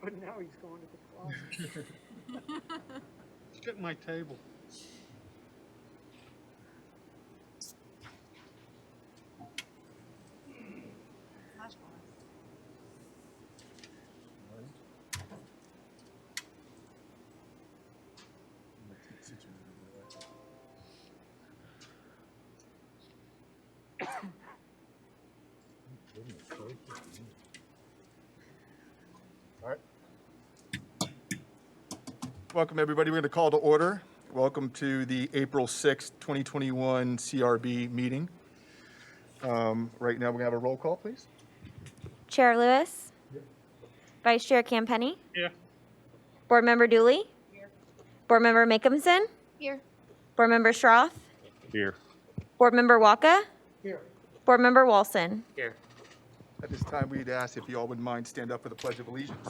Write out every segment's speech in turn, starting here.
But now he's going to the closet. Let's get my table. All right. Welcome, everybody. We're going to call to order. Welcome to the April 6th, 2021 CRB meeting. Right now, we're going to have a roll call, please. Chair Lewis. Vice Chair Campenny. Here. Board Member Dooley. Here. Board Member Makeumson. Here. Board Member Schroth. Here. Board Member Waka. Here. Board Member Walson. Here. At this time, we'd ask if you all wouldn't mind stand up for the Pledge of Allegiance.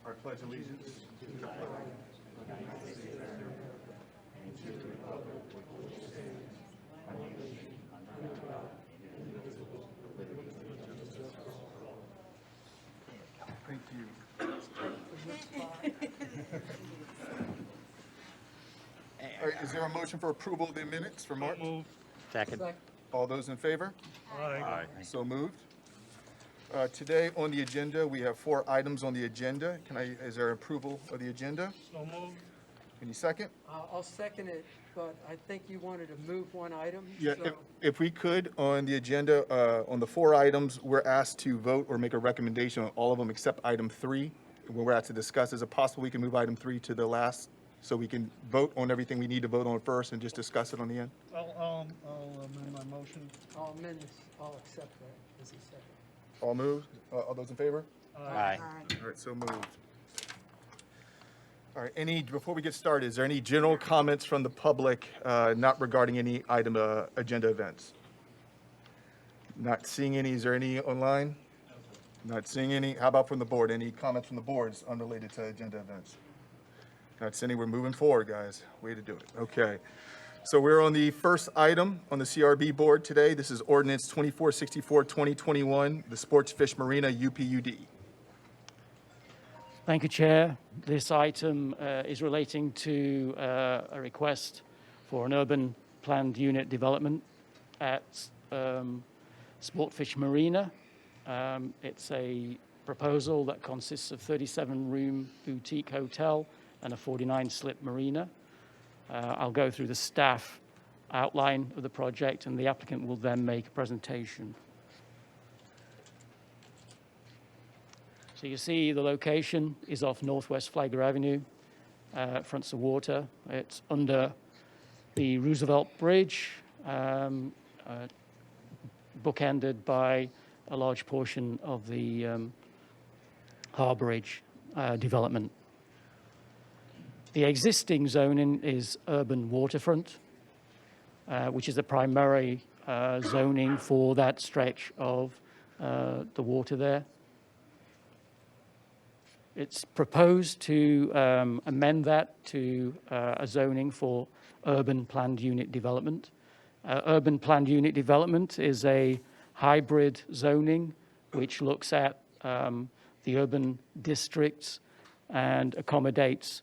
Our pledge allegiance to the flag of the United States of America and to the republic for which it stands, one nation under God, indivisible, with liberty and justice for all. Thank you. All right, is there a motion for approval of the minutes for March? Move. Second. All those in favor? Aye. So moved. Today on the agenda, we have 4 items on the agenda. Is there approval of the agenda? So moved. Any second? I'll second it, but I think you wanted to move one item. Yeah, so- if we could, on the agenda, on the 4 items, we're asked to vote or make a recommendation on all of them except item 3. When we're asked to discuss, is it possible we can move item 3 to the last so we can vote on everything we need to vote on first and just discuss it on the end? I'll amend my motion. I'll amend this, I'll accept that as a second. All moved? All those in favor? Aye. All right, so moved. All right, before we get started, is there any general comments from the public not regarding any item agenda events? Not seeing any. Is there any online? Not seeing any. How about from the board? Any comments from the boards unrelated to agenda events? Not seeing any. We're moving forward, guys. Way to do it. Okay. So we're on the first item on the CRB board today. This is ordinance 2464, 2021, the Sports Fish Marina UPUD. Thank you, Chair. This item is relating to a request for an urban planned unit development at Sportfish Marina. It's a proposal that consists of 37-room boutique hotel and a 49-slip marina. I'll go through the staff outline of the project, and the applicant will then make a presentation. So you see the location is off Northwest Flagler Avenue, fronts the water. It's under the Roosevelt Bridge, bookended by a large portion of the Harbourage development. The existing zoning is urban waterfront, which is the primary zoning for that stretch of the water there. It's proposed to amend that to a zoning for urban planned unit development. Urban planned unit development is a hybrid zoning which looks at the urban districts and accommodates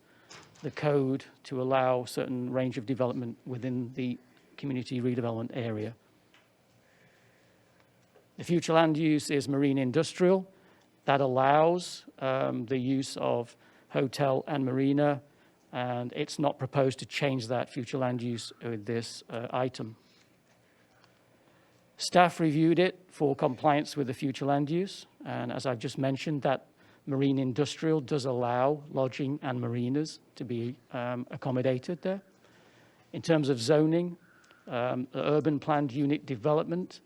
the code to allow certain range of development within the community redevelopment area. The future land use is marine industrial. That allows the use of hotel and marina, and it's not proposed to change that future land use with this item. Staff reviewed it for compliance with the future land use, and as I've just mentioned, that marine industrial does allow lodging and marinas to be accommodated there. In terms of zoning, the urban planned unit development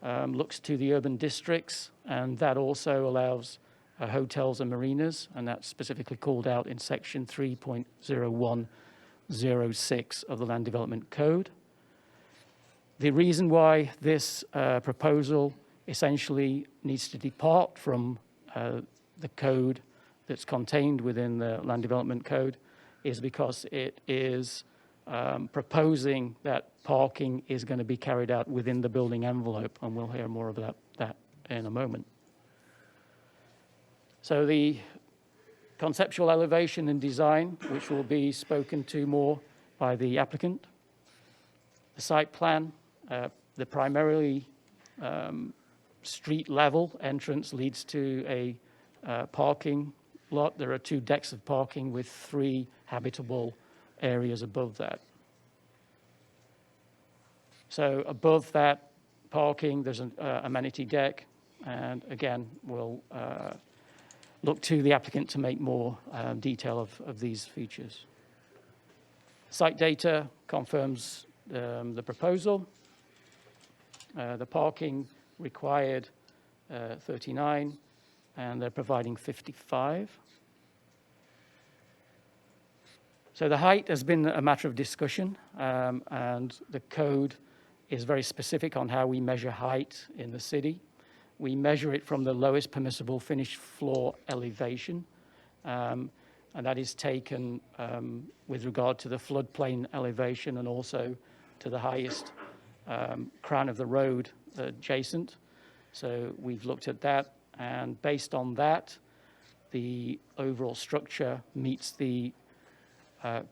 looks to the urban districts, and that also allows hotels and marinas, and that's specifically called out in section 3.0106 of the Land Development Code. The reason why this proposal essentially needs to depart from the code that's contained within the Land Development Code is because it is proposing that parking is going to be carried out within the building envelope, and we'll hear more about that in a moment. So the conceptual elevation and design, which will be spoken to more by the applicant. The site plan, the primarily street level entrance leads to a parking lot. There are 2 decks of parking with 3 habitable areas above that. So above that parking, there's an amenity deck, and again, we'll look to the applicant to make more detail of these features. Site data confirms the proposal. The parking required 39, and they're providing 55. So the height has been a matter of discussion, and the code is very specific on how we measure height in the city. We measure it from the lowest permissible finished floor elevation, and that is taken with regard to the floodplain elevation and also to the highest crown of the road adjacent. So we've looked at that, and based on that, the overall structure meets the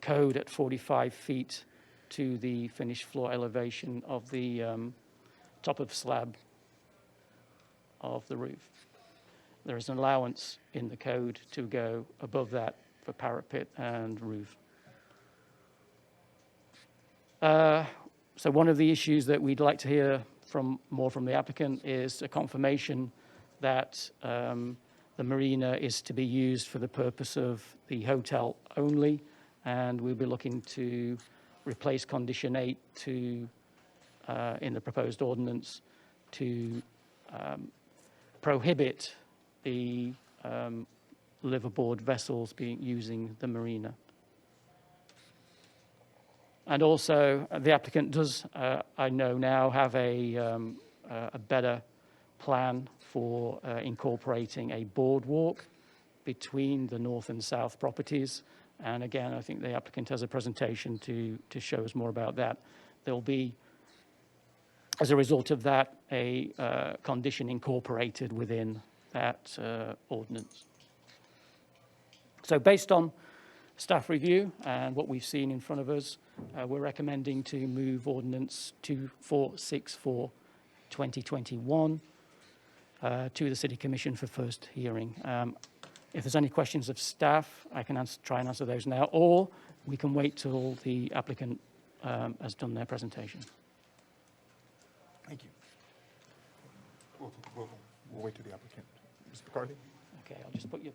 code at 45 feet to the finished floor elevation of the top of slab of the roof. There is an allowance in the code to go above that for parapet and roof. So one of the issues that we'd like to hear more from the applicant is a confirmation that the marina is to be used for the purpose of the hotel only, and we'll be looking to replace condition 8 in the proposed ordinance to prohibit the liveaboard vessels using the marina. And also, the applicant does, I know now, have a better plan for incorporating a boardwalk between the north and south properties. And again, I think the applicant has a presentation to show us more about that. There'll be, as a result of that, a condition incorporated within that ordinance. So based on staff review and what we've seen in front of us, we're recommending to move ordinance 2464 2021 to the City Commission for first hearing. If there's any questions of staff, I can try and answer those now, or we can wait till the applicant has done their presentation. Thank you. We'll wait to the applicant. Mr. McCarthy? Okay, I'll just put you.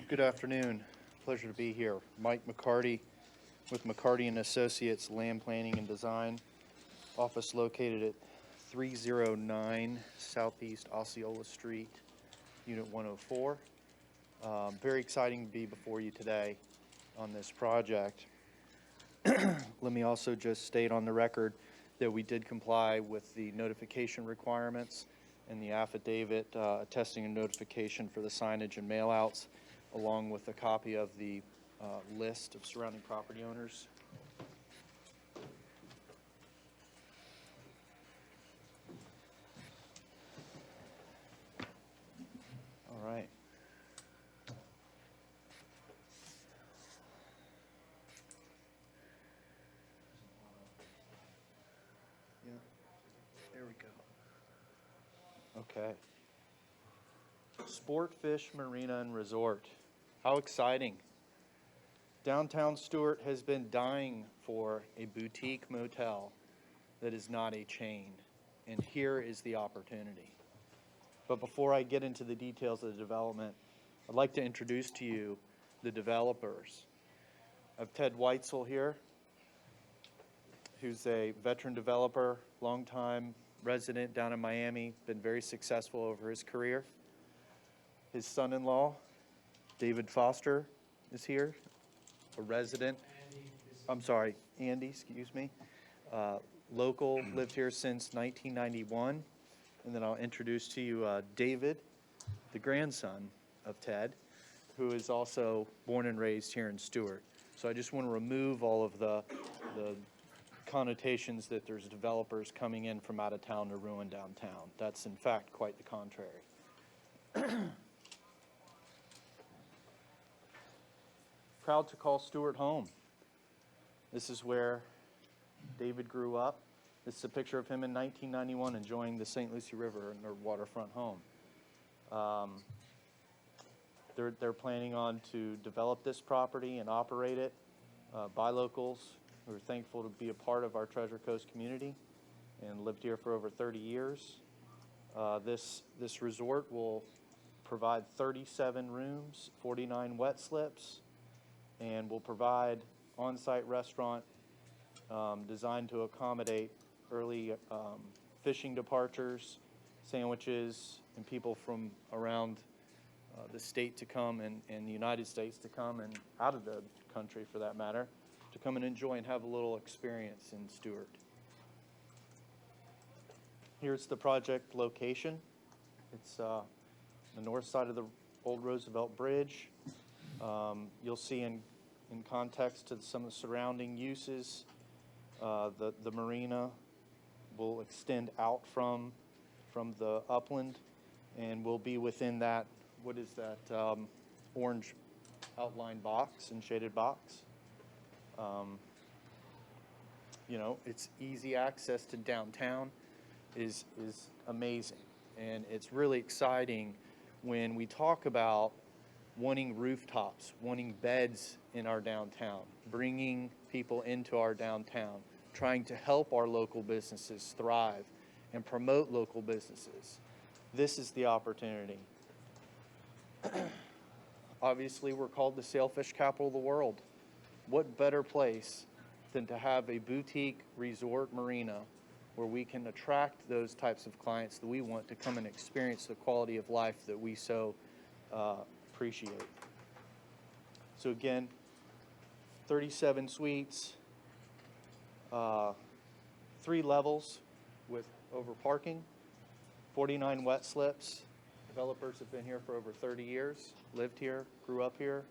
Good afternoon. Pleasure to be here. Mike McCarty with McCarty and Associates Land Planning and Design, office located at 309 Southeast Osceola Street, Unit 104. Very exciting to be before you today on this project. Let me also just state on the record that we did comply with the notification requirements and the affidavit attesting a notification for the signage and mailouts, along with a copy of the list of surrounding property owners. All right. Yeah, there we go. Okay. Sportfish Marina and Resort. How exciting. Downtown Stuart has been dying for a boutique motel that is not a chain, and here is the opportunity. But before I get into the details of the development, I'd like to introduce to you the developers. I have Ted Weitzel here, who's a veteran developer, longtime resident down in Miami, been very successful over his career. His son-in-law, David Foster, is here, a resident. Andy, excuse me. Local, lived here since 1991. And then I'll introduce to you David, the grandson of Ted, who is also born and raised here in Stewart. So I just want to remove all of the connotations that there's developers coming in from out of town to ruin downtown. That's in fact quite the contrary. Proud to call Stewart home. This is where David grew up. This is a picture of him in 1991 enjoying the St. Lucie River in their waterfront home. They're planning on to develop this property and operate it by locals. We're thankful to be a part of our Treasure Coast community and lived here for over 30 years. This resort will provide 37 rooms, 49 wet slips, and will provide on-site restaurant designed to accommodate early fishing departures, sandwiches, and people from around the state to come and the United States to come, and out of the country for that matter, to come and enjoy and have a little experience in Stewart. Here's the project location. It's the north side of the old Roosevelt Bridge. You'll see in context to some of the surrounding uses, the marina will extend out from the upland and will be within that, what is that, orange outline box and shaded box. You know, it's easy access to downtown is amazing. And it's really exciting when we talk about wanting rooftops, wanting beds in our downtown, bringing people into our downtown, trying to help our local businesses thrive and promote local businesses. This is the opportunity. Obviously, we're called the sailfish capital of the world. What better place than to have a boutique resort marina where we can attract those types of clients that we want to come and experience the quality of life that we so appreciate. So again, 37 suites, 3 levels with over parking, 49 wet slips. Developers have been here for over 30 years, lived here, grew up here.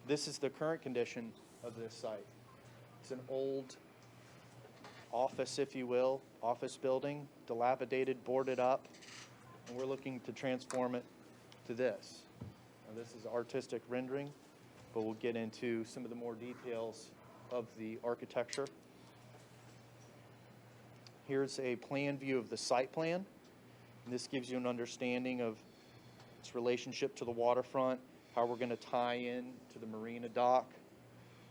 This is the current condition of this site. It's an old office, if you will, office building, dilapidated, boarded up, and we're looking to transform it to this. Now, this is artistic rendering, but we'll get into some of the more details of the architecture. Here's a plan view of the site plan. And this gives you an understanding of its relationship to the waterfront, how we're going to tie in to the marina dock.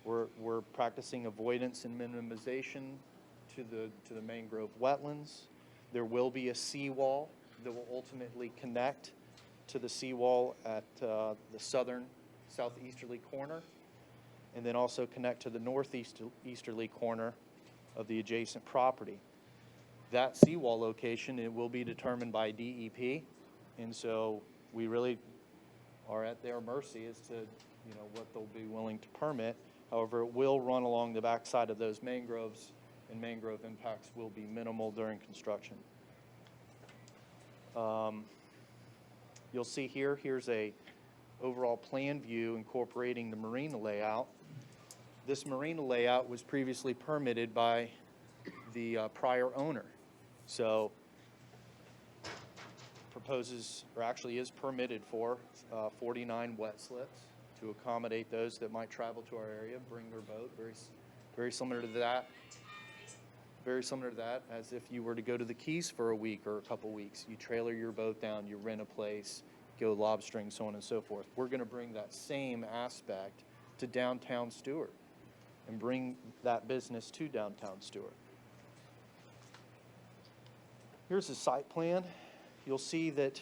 We're practicing avoidance and minimization to the mangrove wetlands. There will be a seawall that will ultimately connect to the seawall at the southeasterly corner, and then also connect to the northeasterly corner of the adjacent property. That seawall location, it will be determined by DEP, and so we really are at their mercy as to what they'll be willing to permit. However, it will run along the backside of those mangroves, and mangrove impacts will be minimal during construction. You'll see here's a overall plan view incorporating the marina layout. This marina layout was previously permitted by the prior owner. So proposes, or actually is permitted for 49 wet slips to accommodate those that might travel to our area, bring their boat. Very similar to that. Very similar to that as if you were to go to the Keys for a week or a couple weeks. You trailer your boat down, you rent a place, go lobstering, so on and so forth. We're going to bring that same aspect to downtown Stewart and bring that business to downtown Stewart. Here's the site plan. You'll see that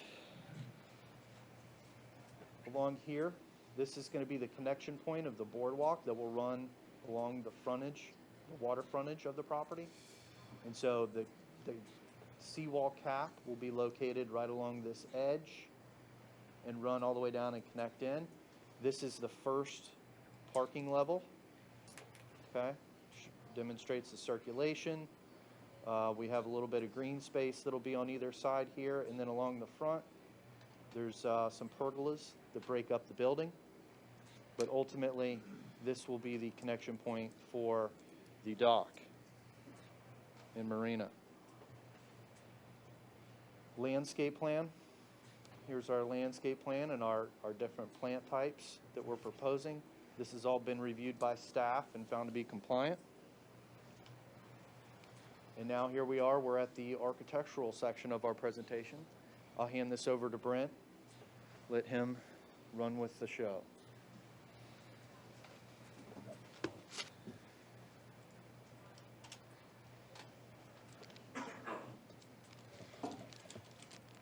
along here, this is going to be the connection point of the boardwalk that will run along the frontage, the water frontage of the property. And so the seawall cap will be located right along this edge and run all the way down and connect in. This is the first parking level, okay? Demonstrates the circulation. We have a little bit of green space that'll be on either side here, and then along the front, There's some pergolas that break up the building, but ultimately, this will be the connection point for the dock and marina. Landscape plan. Here's our landscape plan and our different plant types that we're proposing. This has all been reviewed by staff and found to be compliant. And now here we are, we're at the architectural section of our presentation. I'll hand this over to Brent. Let him run with the show.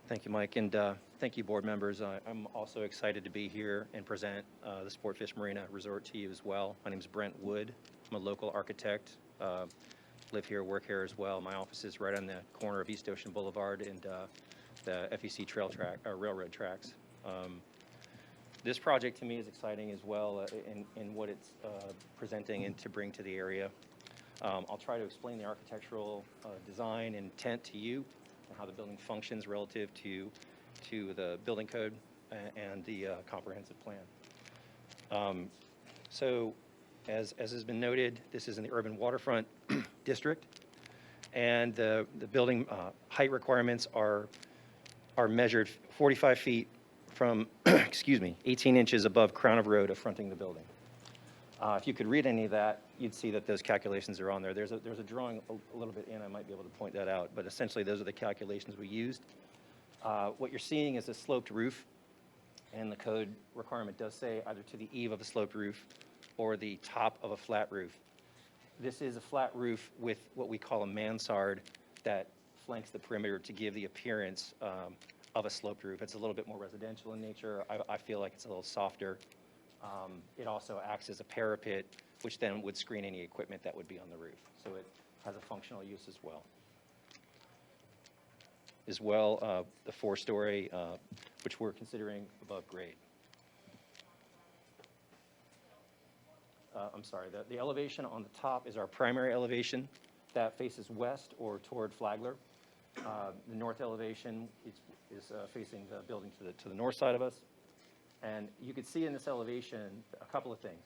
Thank you, Mike, and thank you, board members. I'm also excited to be here and present the Sportfish Marina Resort to you as well. My name is Brent Wood. I'm a local architect, live here, work here as well. My office is right on the corner of East Ocean Boulevard and the FEC railroad tracks. This project to me is exciting as well in what it's presenting and to bring to the area. I'll try to explain the architectural design and intent to you, and how the building functions relative to the building code and the comprehensive plan. So as has been noted, this is in the urban waterfront district, and the building height requirements are measured 45 feet from, excuse me, 18 inches above crown of road affronting the building. If you could read any of that, you'd see that those calculations are on there. There's a drawing a little bit in, I might be able to point that out, but essentially those are the calculations we used. What you're seeing is a sloped roof, and the code requirement does say either to the eave of a sloped roof or the top of a flat roof. This is a flat roof with what we call a mansard that flanks the perimeter to give the appearance of a sloped roof. It's a little bit more residential in nature. I feel like it's a little softer. It also acts as a parapet, which then would screen any equipment that would be on the roof. So it has a functional use as well. The 4-story, which we're considering above grade. I'm sorry, the elevation on the top is our primary elevation that faces west or toward Flagler. The north elevation is facing the building to the north side of us. And you can see in this elevation a couple of things.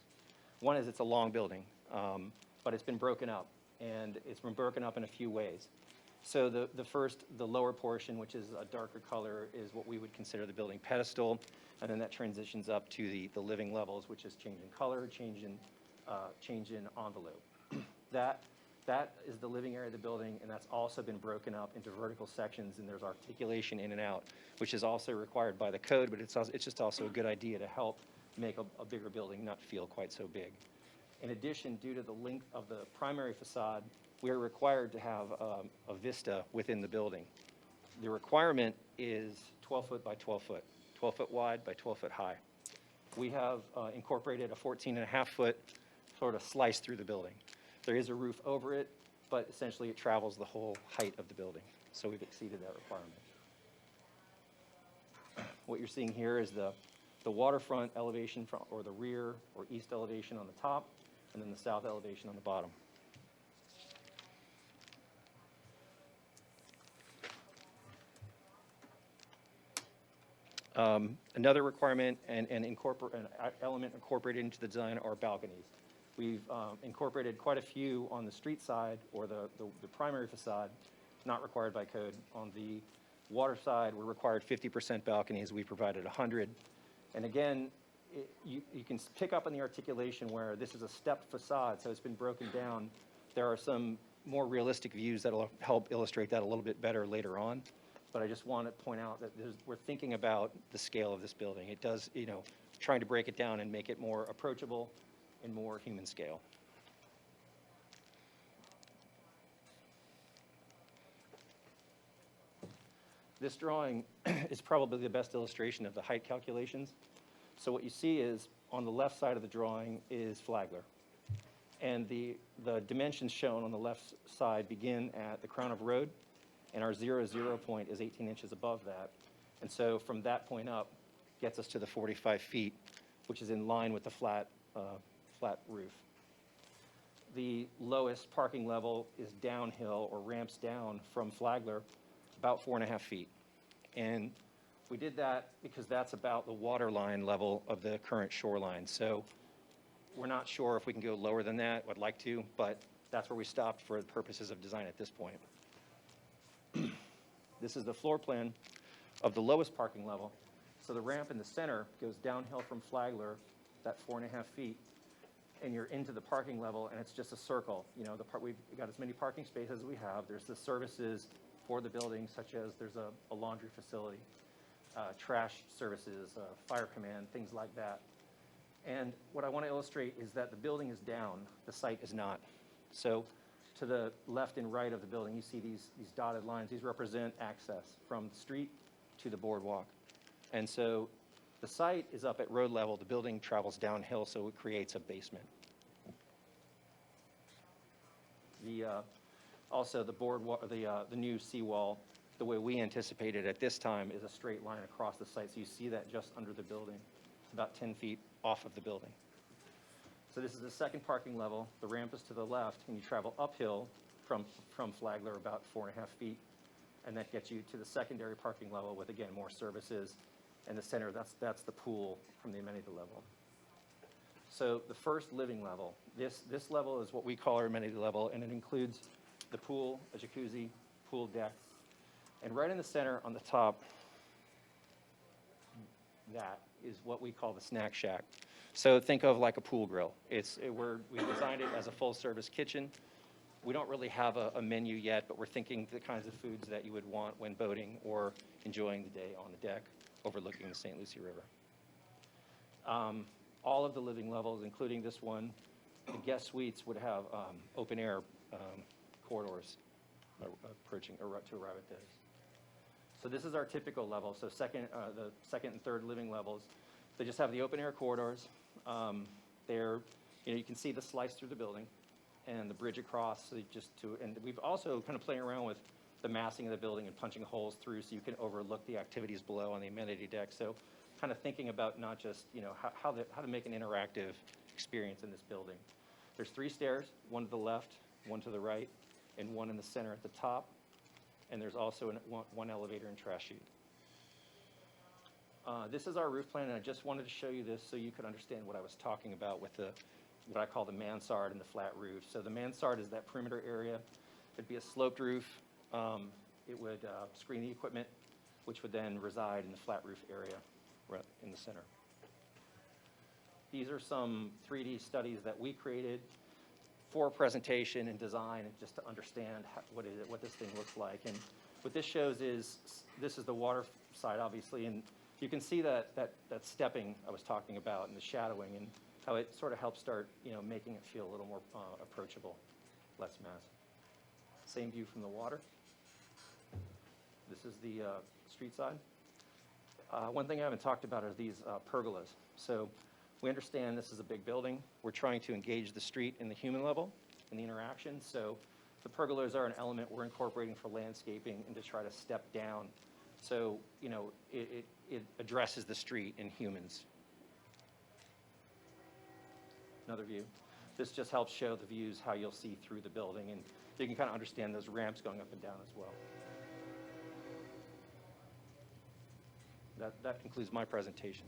One is it's a long building, but it's been broken up, and it's been broken up in a few ways. So the lower portion, which is a darker color, is what we would consider the building pedestal, and then that transitions up to the living levels, which is change in color, change in envelope. That is the living area of the building, and that's also been broken up into vertical sections, and there's articulation in and out, which is also required by the code, but it's just also a good idea to help make a bigger building not feel quite so big. In addition, due to the length of the primary facade, we are required to have a vista within the building. The requirement is 12 foot by 12 foot, 12 foot wide by 12 foot high. We have incorporated a 14.5 foot sort of slice through the building. There is a roof over it, but essentially it travels the whole height of the building. So we've exceeded that requirement. What you're seeing here is the waterfront elevation or the rear or east elevation on the top, and then the south elevation on the bottom. Another requirement and an element incorporated into the design are balconies. We've incorporated quite a few on the street side or the primary facade, not required by code. On the water side, we're required 50% balconies. We provided 100. And again, you can pick up on the articulation where this is a stepped facade, so it's been broken down. There are some more realistic views that will help illustrate that a little bit better later on. But I just want to point out that we're thinking about the scale of this building. It does, trying to break it down and make it more approachable and more human scale. This drawing is probably the best illustration of the height calculations. So what you see is on the left side of the drawing is Flagler. And the dimensions shown on the left side begin at the crown of road, and our 0, 0 point is 18 inches above that. And so from that point up gets us to the 45 feet, which is in line with the flat roof. The lowest parking level is downhill or ramps down from Flagler about 4.5 feet. And We did that because that's about the water line level of the current shoreline. So we're not sure if we can go lower than that. I'd like to, but that's where we stopped for the purposes of design at this point. This is the floor plan of the lowest parking level. So the ramp in the center goes downhill from Flagler, that 4.5 feet, and you're into the parking level, and it's just a circle. You know, we've got as many parking spaces as we have. There's the services for the building, such as there's a laundry facility, trash services, fire command, things like that. And what I want to illustrate is that the building is down, the site is not. So to the left and right of the building, you see these dotted lines. These represent access from the street to the boardwalk. And so the site is up at road level. The building travels downhill, so it creates a basement. Also, the boardwalk, the new seawall, the way we anticipate it at this time is a straight line across the site. So you see that just under the building, about 10 feet off of the building. So this is the second parking level. The ramp is to the left, and you travel uphill from Flagler about 4.5 feet, and that gets you to the secondary parking level with, again, more services. And the center, that's the pool from the amenity level. So the first living level, this level is what we call our amenity level, and it includes the pool, a jacuzzi, pool deck, and right in the center on the top, that is what we call the snack shack. So think of like a pool grill. We designed it as a full-service kitchen. We don't really have a menu yet, but we're thinking the kinds of foods that you would want when boating or enjoying the day on the deck overlooking the St. Lucie River. All of the living levels, including this one, the guest suites would have open-air corridors approaching to arrive at those. So this is our typical level. So the second and third living levels, they just have the open-air corridors. You can see the slice through the building and the bridge across. So and we've also kind of playing around with the massing of the building and punching holes through so you can overlook the activities below on the amenity deck. So kind of thinking about not just, how to make an interactive experience in this building. There's 3 stairs, one to the left, one to the right, and one in the center at the top. And there's also one elevator and trash chute. This is our roof plan, and I just wanted to show you this so you could understand what I was talking about with what I call the mansard and the flat roof. So the mansard is that perimeter area. It'd be a sloped roof. It would screen the equipment, which would then reside in the flat roof area right in the center. These are some 3D studies that we created for presentation and design, and just to understand what this thing looks like. And what this shows is, this is the water side, obviously, and you can see that stepping I was talking about and the shadowing and how it sort of helps start, making it feel a little more approachable, less massive. Same view from the water. This is the street side. One thing I haven't talked about are these pergolas. So we understand this is a big building. We're trying to engage the street in the human level and the interaction. So the pergolas are an element we're incorporating for landscaping and to try to step down. So, it addresses the street and humans. Another view. This just helps show the views, how you'll see through the building, and you can kind of understand those ramps going up and down as well. That concludes my presentation.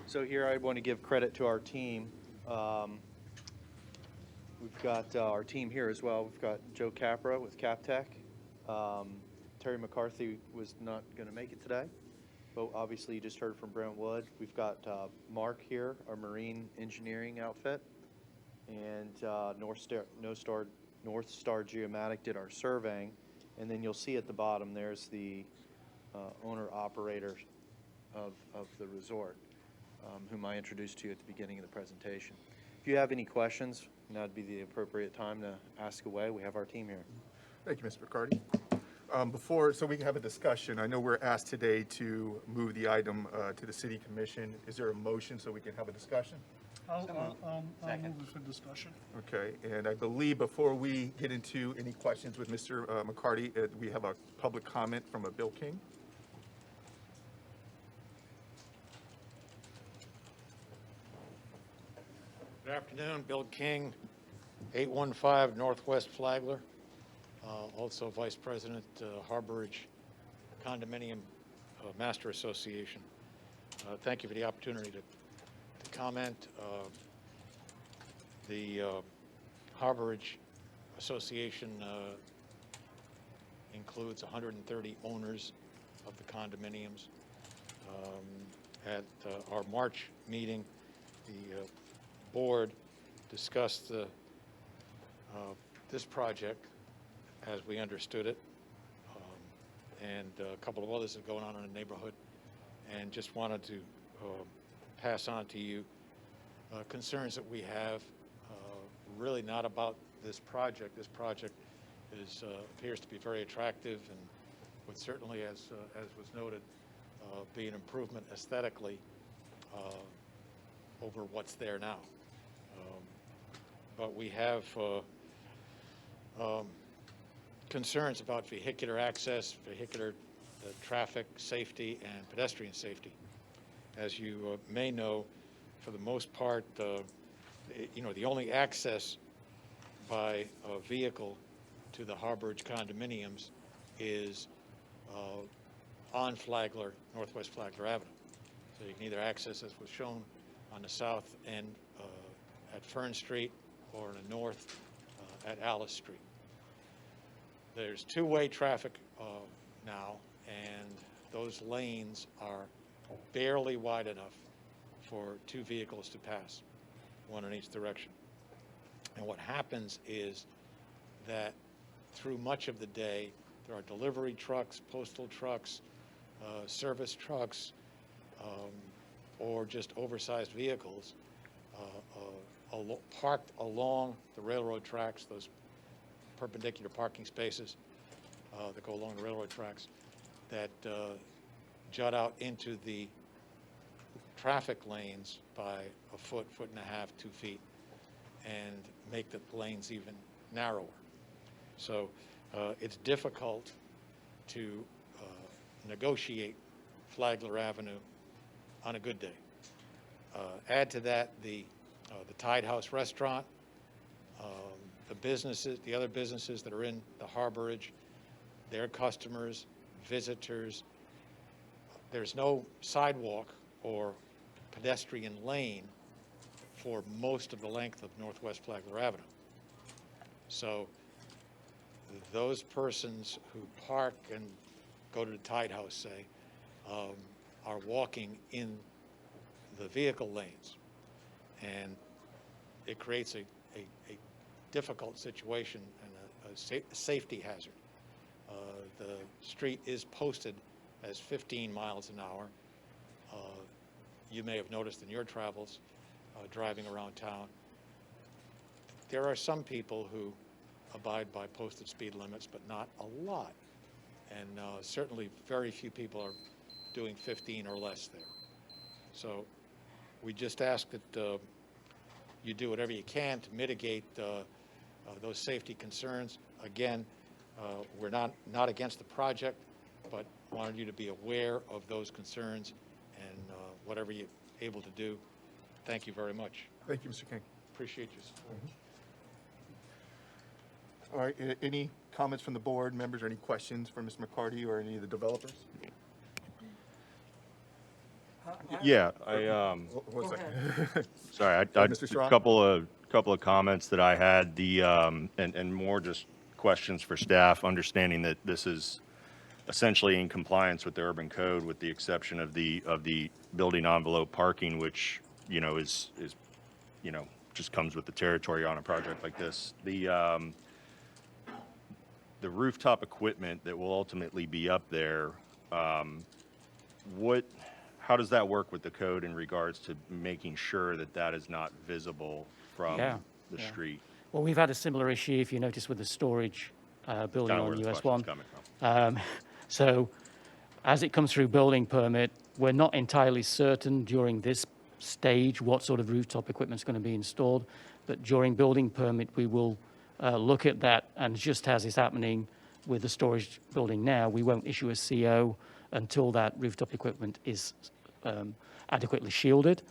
So here I want to give credit to our team. We've got our team here as well. We've got Joe Capra with CapTech. Terry McCarthy was not going to make it today, but obviously you just heard from Brent Wood. We've got Mark here, our marine engineering outfit, and North Star Geomatic did our surveying. And then you'll see at the bottom there's the owner-operator of the resort, whom I introduced to you at the beginning of the presentation. If you have any questions, that'd be the appropriate time to ask away. We have our team here. Thank you, Mr. McCarty. So we can have a discussion, I know we're asked today to move the item to the City Commission. Is there a motion so we can have a discussion? I'll move it for discussion. Okay, and I believe before we get into any questions with Mr. McCarty, we have a public comment from Bill King. Good afternoon, Bill King, 815 Northwest Flagler, also Vice President, Harborage Condominium Master Association. Thank you for the opportunity to comment. The Harborage Association includes 130 owners of the condominiums. At our March meeting, the board discussed this project as we understood it, and a couple of others that are going on in the neighborhood, and just wanted to pass on to you concerns that we have, really not about this project. This project appears to be very attractive and would certainly, as was noted, be an improvement aesthetically over what's there now. But we have concerns about vehicular access, vehicular traffic safety, and pedestrian safety. As you may know, for the most part, the only access by a vehicle to the Harborage condominiums is on Flagler, Northwest Flagler Avenue. So you can either access, as was shown, on the south end at Fern Street, or in the north at Alice Street. There's two-way traffic now, and those lanes are barely wide enough for two vehicles to pass, one in each direction. And what happens is that through much of the day, there are delivery trucks, postal trucks, service trucks, or just oversized vehicles parked along the railroad tracks, those perpendicular parking spaces that go along the railroad tracks that jut out into the traffic lanes by a foot, foot and a half, 2 feet, and make the lanes even narrower. So it's difficult to negotiate Flagler Avenue on a good day. Add to that the Tide House restaurant, the businesses, the other businesses that are in the Harborage, their customers, visitors. There's no sidewalk or pedestrian lane for most of the length of Northwest Flagler Avenue. So those persons who park and go to the Tide House, say, are walking in the vehicle lanes. And it creates a difficult situation and a safety hazard. The street is posted as 15 miles an hour. You may have noticed in your travels driving around town, there are some people who abide by posted speed limits, but not a lot. And certainly very few people are doing 15 or less there. So we just ask that you do whatever you can to mitigate those safety concerns. Again, we're not against the project, but wanted you to be aware of those concerns, and whatever you're able to do. Thank you very much. Thank you, Mr. King. Appreciate your support. All right, any comments from the board members, or any questions for Ms. McCarty or any of the developers? Yeah, One Go second. sorry, I Mr. Schrock? couple of comments that I had, and more just questions for staff, understanding that this is essentially in compliance with the urban code, with the exception of the building envelope parking, which, is just comes with the territory on a project like this. The rooftop equipment that will ultimately be up there, how does that work with the code in regards to making sure that that is not visible from Yeah, the yeah. street? Well, we've had a similar issue, if you notice, with the storage building Kinda where on the US question's 1. coming from. So as it comes through building permit, we're not entirely certain during this stage what sort of rooftop equipment is going to be installed. But during building permit, we will look at that, and just as is happening with the storage building now, we won't issue a CO until that rooftop equipment is adequately shielded.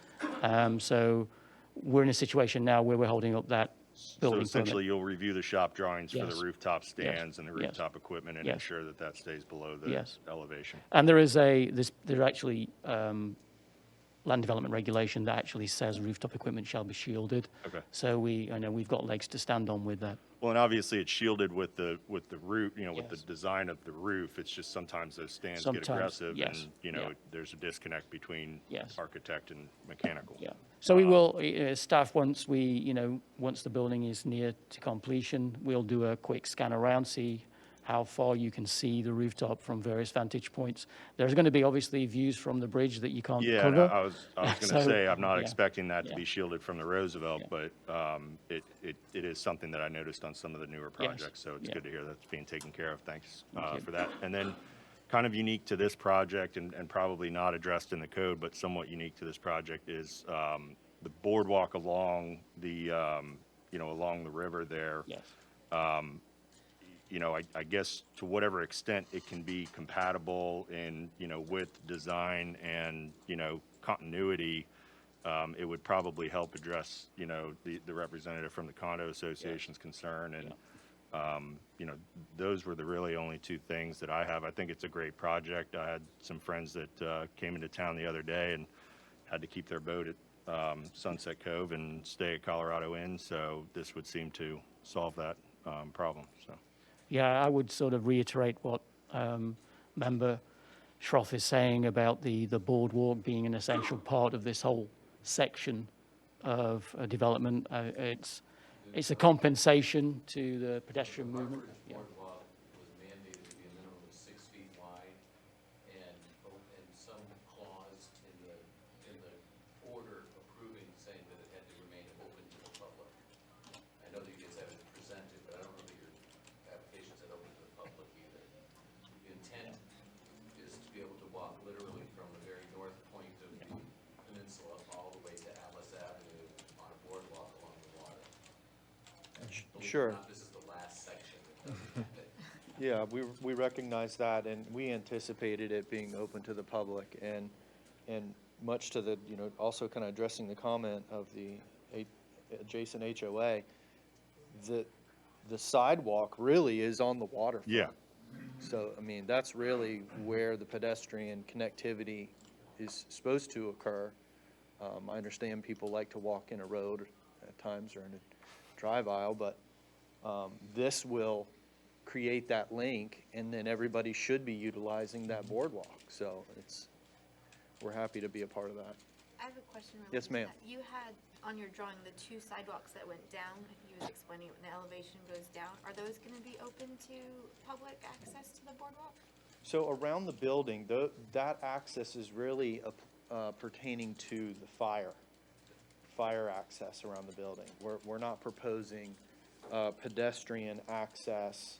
So we're in a situation now where we're holding up that So building essentially, permit. you'll review the shop drawings for the Yes. rooftop stands and the Yes. rooftop equipment and Yes. ensure that that stays below the Yes. elevation. And there's actually land development regulation that actually says rooftop equipment shall be shielded. Okay. So I know we've got legs to stand on with that. Well, and obviously, it's shielded with the roof, with the Yes. design of the roof. It's just sometimes those stands get Sometimes, aggressive yes, and, yeah. there's a disconnect between Yes. architect and mechanical. Yeah. So we will, staff, once once the building is near to completion, we'll do a quick scan around, see how far you can see the rooftop from various vantage points. There's going to be obviously views from the bridge that you can't Yeah, cover. and I was going to So, say, I'm not yeah, expecting that to yeah. be shielded from the Roosevelt, Yeah. but it is something that I noticed on some of the newer Yes. projects, so it's Yeah. good to hear that's being taken care of. Thanks Thank you. for that. And then, kind of unique to this project, and probably not addressed in the code, but somewhat unique to this project, is the boardwalk along the, along the river there. Yes. I guess to whatever extent it can be compatible in, with design and, continuity, it would probably help address, the representative from the condo association's concern. And, those were the really only two things that I have. I think it's a great project. I had some friends that came into town the other day and had to keep their boat at Sunset Cove and stay at Colorado Inn, so this would seem to solve that problem, so. Yeah, I would sort of reiterate what Member Schroth is saying about the boardwalk being an essential part of this whole section of development. It's a compensation to the pedestrian movement. Yeah. Boardwalk was mandated to be a minimum of 6 feet wide, and some clause in the order approving saying that it had to remain open to the public. I know that you guys haven't presented, but I don't know that your applications had open to the public either. The intent is to be able to walk literally from the very north point of the peninsula all the way to Atlas Avenue on a boardwalk along the water. Believe it or Sure. not, this is the last section that doesn't have it. Yeah, we recognize that, and we anticipated it being open to the public, and much to the, also kind of addressing the comment of the adjacent HOA, the sidewalk really is on the waterfront. Yeah. So, I mean, that's really where the pedestrian connectivity is supposed to occur. I understand people like to walk in a road at times or in a drive aisle, but this will create that link, and then everybody should be utilizing that boardwalk. So we're happy to be a part of that. I have a question. Yes, related to ma'am. that. You had on your drawing the 2 sidewalks that went down. You was explaining it when the elevation goes down. Are those going to be open to public access to the boardwalk? So around the building, that access is really pertaining to the fire access around the building. We're not proposing pedestrian access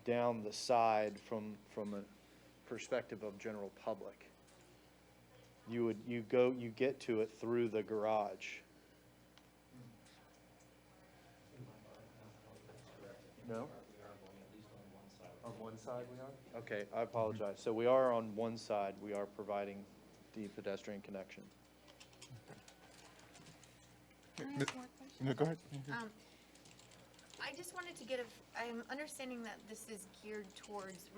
down the side from a perspective of general public. You get to it through the garage. No? On one side we are? Okay, I apologize. So we are on one side, we are providing the pedestrian connection. Can I ask more questions? No, go ahead. I just wanted to I'm understanding that this is geared towards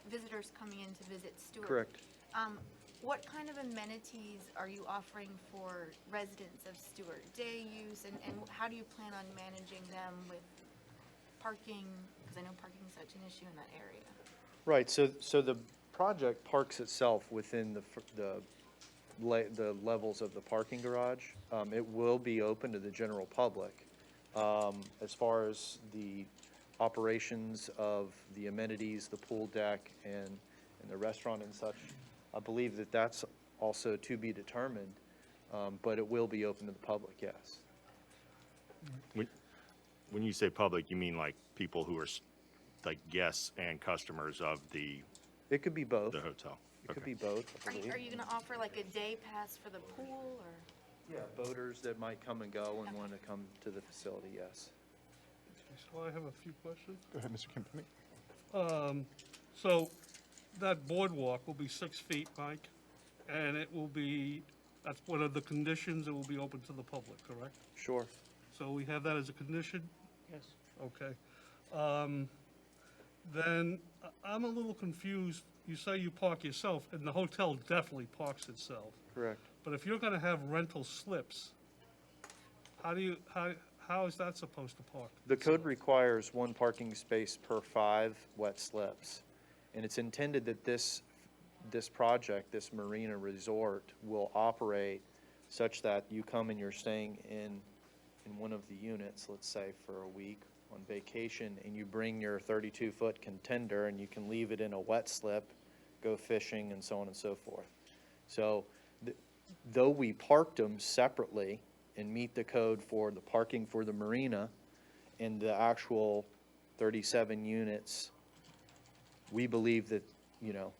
visitors coming in to visit Stewart. Correct. What kind of amenities are you offering for residents of Stewart? Day use, and how do you plan on managing them with parking? Because I know parking is such an issue in that area. Right, so the project parks itself within the levels of the parking garage. It will be open to the general public. As far as the operations of the amenities, the pool deck, and the restaurant and such, I believe that that's also to be determined, but it will be open to the public, yes. When you say public, you mean like people who are like guests and customers of the It could be both. hotel? It could Okay. be both, I Are believe. you going to offer like a day pass for the pool, or? Yeah, boaters that might come and go and want to come to the facility, yes. So I have a few questions. Go ahead, Mr. Kempany. So that boardwalk will be 6 feet, Mike, and that's one of the conditions, it will be open to the public, correct? Sure. So we have that as a condition? Yes. Okay. Then I'm a little confused. You say you park yourself, and the hotel definitely parks itself. Correct. But if you're gonna have rental slips, how is that supposed to park? The code requires one parking space per 5 wet slips. And it's intended that this project, this marina resort, will operate such that you come and you're staying in one of the units, let's say for a week on vacation, and you bring your 32-foot contender and you can leave it in a wet slip, go fishing, and so on and so forth. So though we parked them separately and meet the code for the parking for the marina and the actual 37 units, we believe that, you know,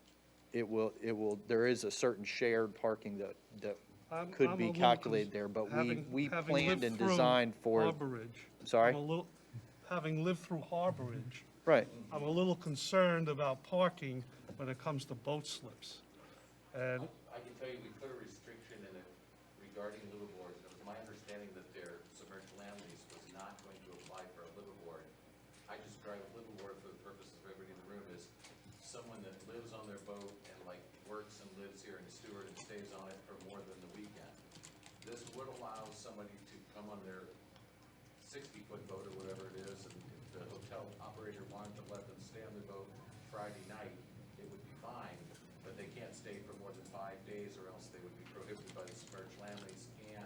there is a certain shared parking that could I'm a be little calculated there, but we having planned lived and through designed for, Harborage. sorry? Having lived through Harborage, Right. I'm a little concerned about parking when it comes to boat slips. And I can tell you, we put a restriction in it regarding liveaboards. It was my understanding that their submerged land lease was not going to apply for a liveaboard. I just drive a liveaboard for the purposes of everybody in the room is someone that lives on their boat and like works and lives here in Stewart and stays on it for more than the weekend. This would allow somebody to come on their 60-foot boat or whatever it is, and if the hotel operator wanted to let them stay on their boat Friday night, it would be fine, but they can't stay for more than 5 days, or else they would be prohibited by the submerged land lease and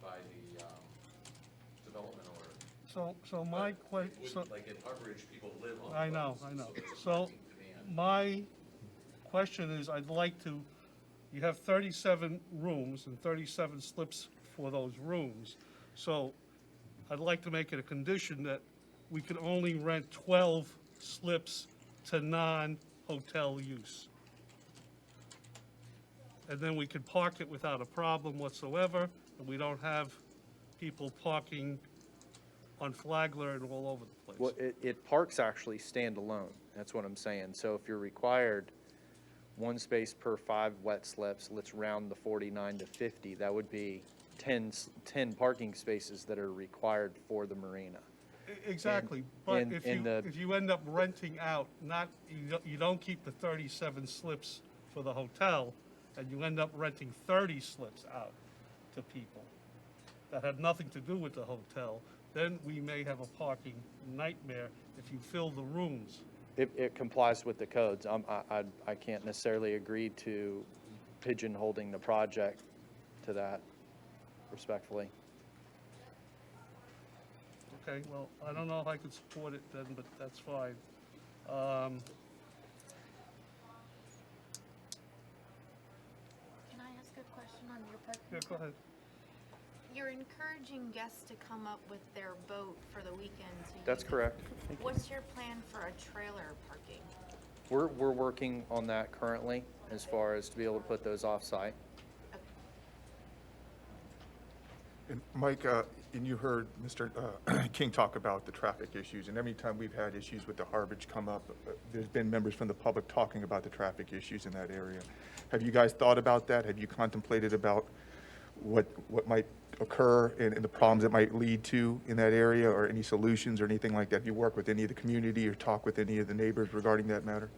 by the development order. so my But it question, would- like at Harborage, people live on I know, boats, I know. there's a So parking demand. my question is, you have 37 rooms and 37 slips for those rooms. So I'd like to make it a condition that we can only rent 12 slips to non-hotel use. And then we could park it without a problem whatsoever, and we don't have people parking on Flagler and all over the place. Well, it parks actually standalone, that's what I'm saying. So if you're required one space per 5 wet slips, let's round the 49 to 50, that would be 10 parking spaces that are required for the marina. Exactly, but and- if and the- if you end up renting out, you don't keep the 37 slips for the hotel, and you end up renting 30 slips out to people that have nothing to do with the hotel, then we may have a parking nightmare if you fill the rooms. It complies with the codes. I can't necessarily agree to pigeonholing the project to that, respectfully. Okay, well, I don't know if I could support it then, but that's fine. Can I ask a question on your parking? Yeah, go ahead. You're encouraging guests to come up with their boat for the weekend to That's use it. correct. What's your plan for a trailer parking? We're working on that currently, as far as to be able to put those off-site. And Mike, and you heard Mr. King talk about the traffic issues, and every time we've had issues with the Harborage come up, there's been members from the public talking about the traffic issues in that area. Have you guys thought about that? Have you contemplated about what might occur and the problems it might lead to in that area, or any solutions or anything like that? Have you worked with any of the community or talked with any of the neighbors regarding that matter?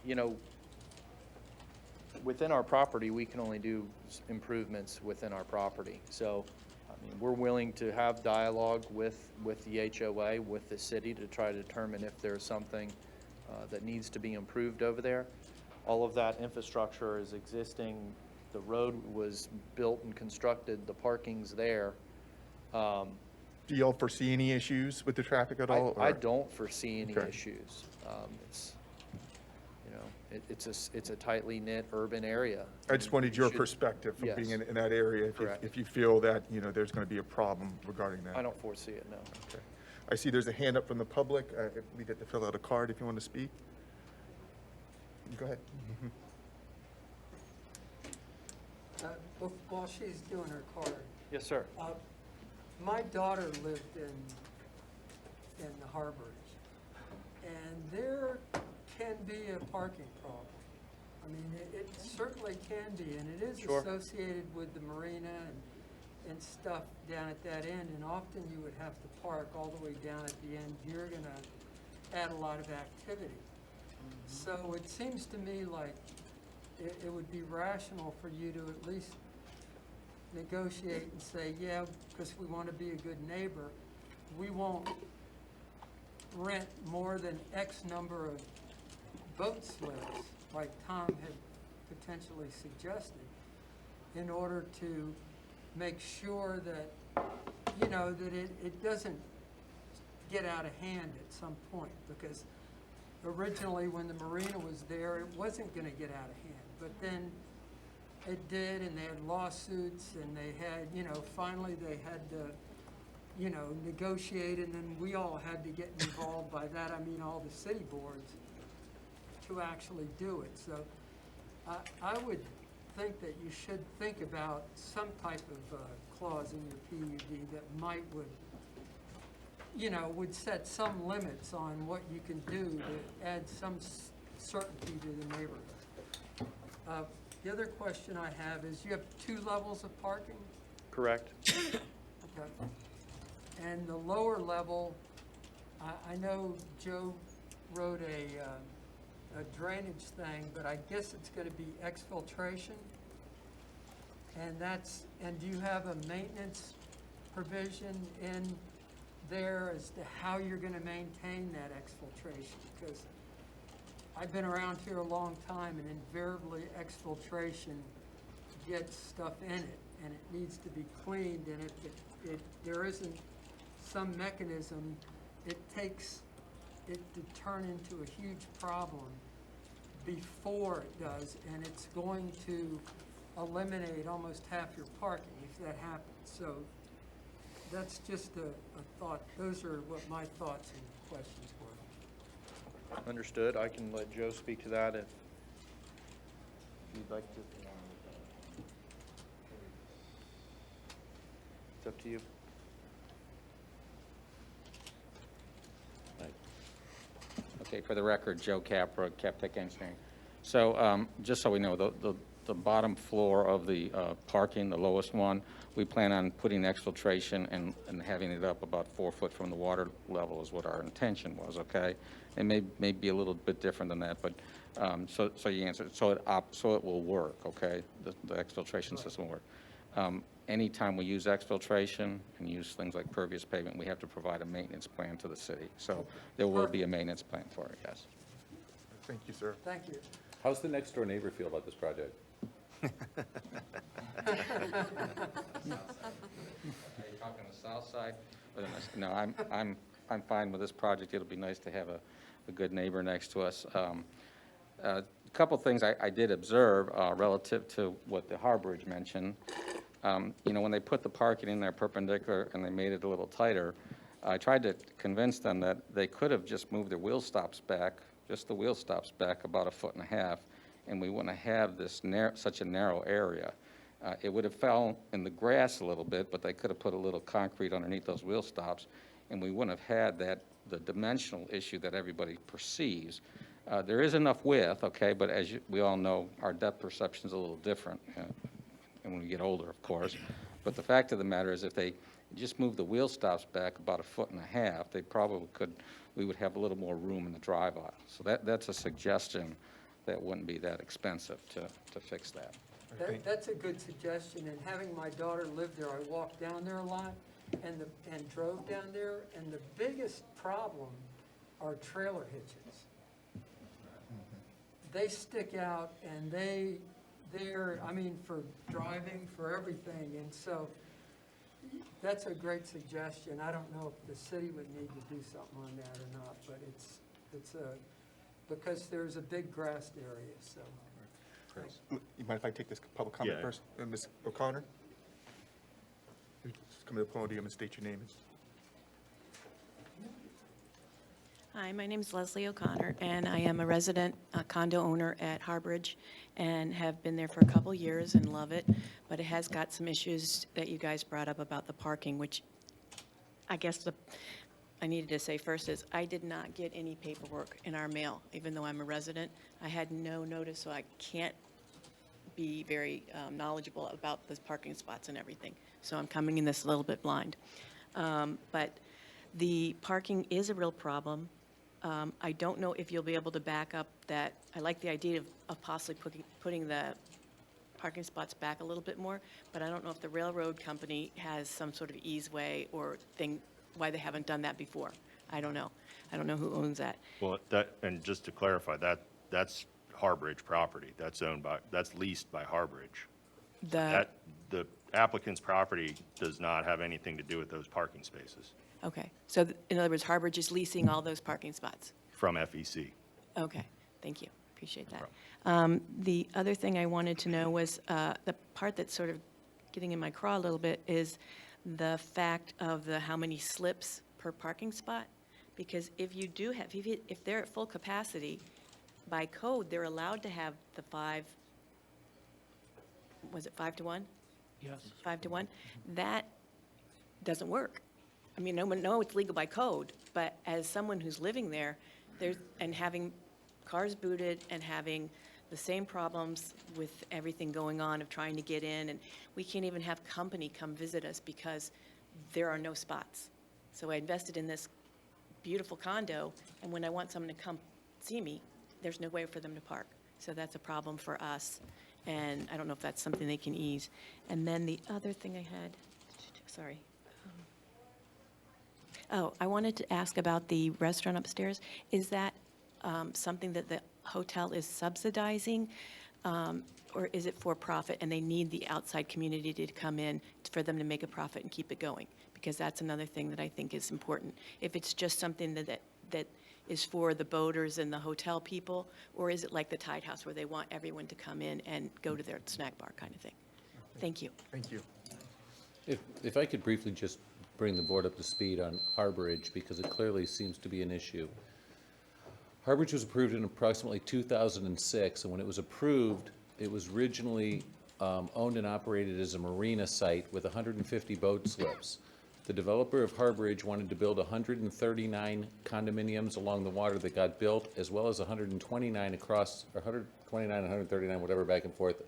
You know, within our property, we can only do improvements within our property. So, I mean, we're willing to have dialogue with the HOA, with the city, to try to determine if there's something that needs to be improved over there. All of that infrastructure is existing. The road was built and constructed, the parking's there. Do y'all foresee any issues with the traffic at all? I or- don't foresee any Okay. issues. It's, you know, it's a tightly knit urban area. I just wanted your Should- perspective from being Yes. in that area, Correct. if you feel that, there's going to be a problem regarding that. I don't foresee it, no. Okay. I see there's a hand up from the public. We get to fill out a card if you want to speak. Go ahead. While she's doing her card, Yes, sir. my daughter lived in the Harborage, and there can be a parking problem. I mean, it certainly can be, and it is Sure. associated with the marina, and stuff down at that end, and often you would have to park all the way down at the end. You're gonna add a lot of activity. So it seems to me like it would be rational for you to at least negotiate and say, yeah, because we want to be a good neighbor, we won't rent more than X number of boat sleds, like Tom had potentially suggested, in order to make sure that, you know, that it doesn't get out of hand at some point, because originally when the marina was there, it wasn't gonna get out of hand, but then it did, and they had lawsuits, and they had, you know, finally they had to, you know, negotiate, and then we all had to get involved. By that I mean all the city boards, to actually do it. So I would think that you should think about some type of clause in your PUD that would, you know, would set some limits on what you can do to add some certainty to the neighborhood. The other question I have is, you have 2 levels of parking? Correct. Okay. And the lower level, I know Joe wrote a drainage thing, but I guess it's gonna be exfiltration? And do you have a maintenance provision in there as to how you're gonna maintain that exfiltration? Because I've been around here a long time, and invariably exfiltration gets stuff in it, and it needs to be cleaned, and if there isn't some mechanism, it takes it to turn into a huge problem before it does, and it's going to eliminate almost half your parking if that happens. So that's just a thought. Those are what my thoughts and questions were. Understood. I can let Joe speak to that if you'd like to. It's up to you. Okay, for the record, Joe Capra, Captech Engineering. So just so we know, the bottom floor of the parking, the lowest one, we plan on putting exfiltration and having it up about 4 foot from the water level is what our intention was, okay? It may be a little bit different than that, but so you answered, so it will work, okay? The exfiltration system will work. Anytime we use exfiltration and use things like pervious pavement, we have to provide a maintenance plan to the city. So there will be a maintenance plan for it, yes. Thank you, sir. Thank you. How's the next door neighbor feel about this project? Are you talking the south side? No, I'm fine with this project. It'll be nice to have a good neighbor next to us. A couple things I did observe relative to what the Harborage mentioned. You know, when they put the parking in there perpendicular and they made it a little tighter, I tried to convince them that they could have just moved their wheel stops back, just the wheel stops back about 1.5 feet, and we wouldn't have this such a narrow area. It would have fell in the grass a little bit, but they could have put a little concrete underneath those wheel stops, and we wouldn't have had the dimensional issue that everybody perceives. There is enough width, okay, but as we all know, our depth perception is a little different, and when we get older, of course. But the fact of the matter is, if they just move the wheel stops back about 1.5 feet, they probably we would have a little more room in the drive aisle. So that's a suggestion that wouldn't be that expensive to fix that. That's a good suggestion, and having my daughter live there, I walked down there a lot and drove down there, and the biggest problem are trailer hitches. They stick out, and they're, I mean, for driving, for everything, and so that's a great suggestion. I don't know if the city would need to do something on that or not, but it's because there's a big grassed area, so. You mind if I take this public comment Yeah. first? Ms. O'Connor? Just come to the podium and state your name. Hi, my name is Leslie O'Connor, and I am a resident condo owner at Harborage and have been there for a couple years and love it, but it has got some issues that you guys brought up about the parking, which I guess I needed to say first is I did not get any paperwork in our mail, even though I'm a resident. I had no notice, so I can't be very knowledgeable about the parking spots and everything. So I'm coming in this a little bit blind. But the parking is a real problem. I don't know if you'll be able to back up that, I like the idea of possibly putting the parking spots back a little bit more, but I don't know if the railroad company has some sort of easeway or thing, why they haven't done that before. I don't know. I don't know who owns that. Well, and just to clarify, that's Harbridge property. That's leased by Harbridge. The applicant's property does not have anything to do with those parking spaces Okay, so in other words, Harbridge is leasing all those parking spots? from FEC. Okay, thank you, appreciate that. The other thing I wanted to know was, the part that's sort of getting in my craw a little bit is the fact of how many slips per parking spot. Because if you do have, if they're at full capacity, by code, they're allowed to have the 5, was it 5 to 1? Yes. 5 to 1? That doesn't work. I mean, no, it's legal by code, but as someone who's living there, and having cars booted and having the same problems with everything going on of trying to get in, and we can't even have company come visit us because there are no spots. So I invested in this beautiful condo, and when I want someone to come see me, there's no way for them to park. So that's a problem for us, and I don't know if that's something they can ease. And then the other thing I had, sorry. I wanted to ask about the restaurant upstairs. Is that something that the hotel is subsidizing, or is it for profit and they need the outside community to come in for them to make a profit and keep it going? Because that's another thing that I think is important. If it's just something that is for the boaters and the hotel people, or is it like the Tide House where they want everyone to come in and go to their snack bar kind of thing? Thank you. Thank you. If I could briefly just bring the board up to speed on Harbridge, because it clearly seems to be an issue. Harbridge was approved in approximately 2006, and when it was approved, it was originally owned and operated as a marina site with 150 boat slips. The developer of Harbridge wanted to build 139 condominiums along the water that got built, as well as 129 across, or 129, 139, whatever, back and forth,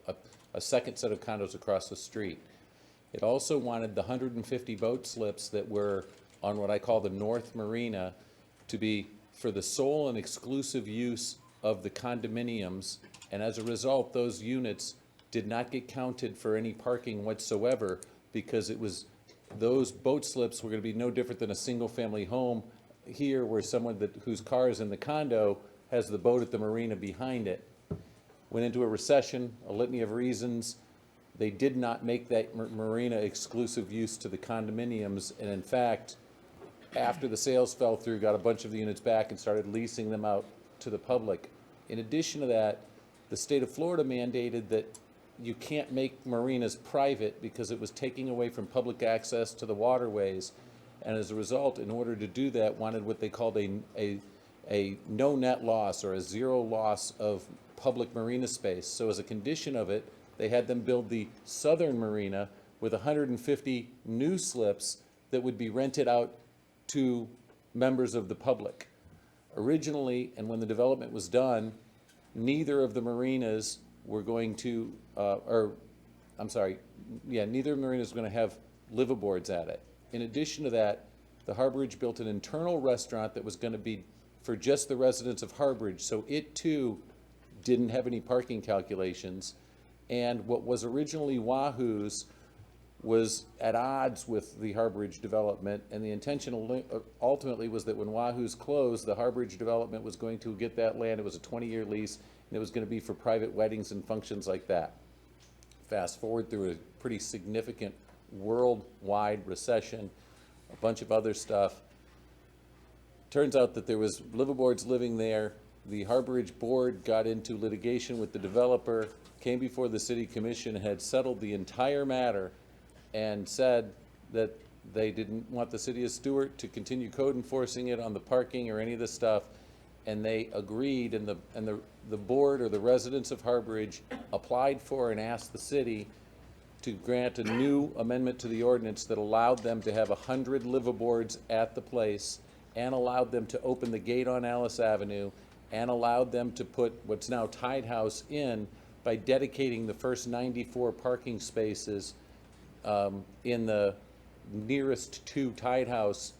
a second set of condos across the street. It also wanted the 150 boat slips that were on what I call the North Marina to be for the sole and exclusive use of the condominiums, and as a result, those units did not get counted for any parking whatsoever, because it was, those boat slips were going to be no different than a single-family home here, where someone whose car is in the condo has the boat at the marina behind it. Went into a recession, a litany of reasons. They did not make that marina exclusive use to the condominiums, and in fact, after the sales fell through, got a bunch of the units back and started leasing them out to the public. In addition to that, the state of Florida mandated that you can't make marinas private because it was taking away from public access to the waterways, and as a result, in order to do that, wanted what they called a no net loss, or a zero loss of public marina space. So as a condition of it, they had them build the southern marina with 150 new slips that would be rented out to members of the public. Originally, and when the development was done, neither of the marinas were going to, neither of the marinas was going to have liveaboards at it. In addition to that, the Harbridge built an internal restaurant that was going to be for just the residents of Harbridge, so it too didn't have any parking calculations. And what was originally Wahoo's was at odds with the Harbridge development, and the intention ultimately was that when Wahoo's closed, the Harbridge development was going to get that land. It was a 20-year lease, and it was going to be for private weddings and functions like that. Fast forward through a pretty significant worldwide recession, a bunch of other stuff. Turns out that there was liveaboards living there. The Harbridge board got into litigation with the developer, came before the city commission, had settled the entire matter, and said that they didn't want the city of Stewart to continue code enforcing it on the parking or any of the stuff, and they agreed, and the board or the residents of Harbridge applied for and asked the city to grant a new amendment to the ordinance that allowed them to have 100 liveaboards at the place, and allowed them to open the gate on Alice Avenue, and allowed them to put what's now Tide House in, by dedicating the first 94 parking spaces in the nearest to Tide House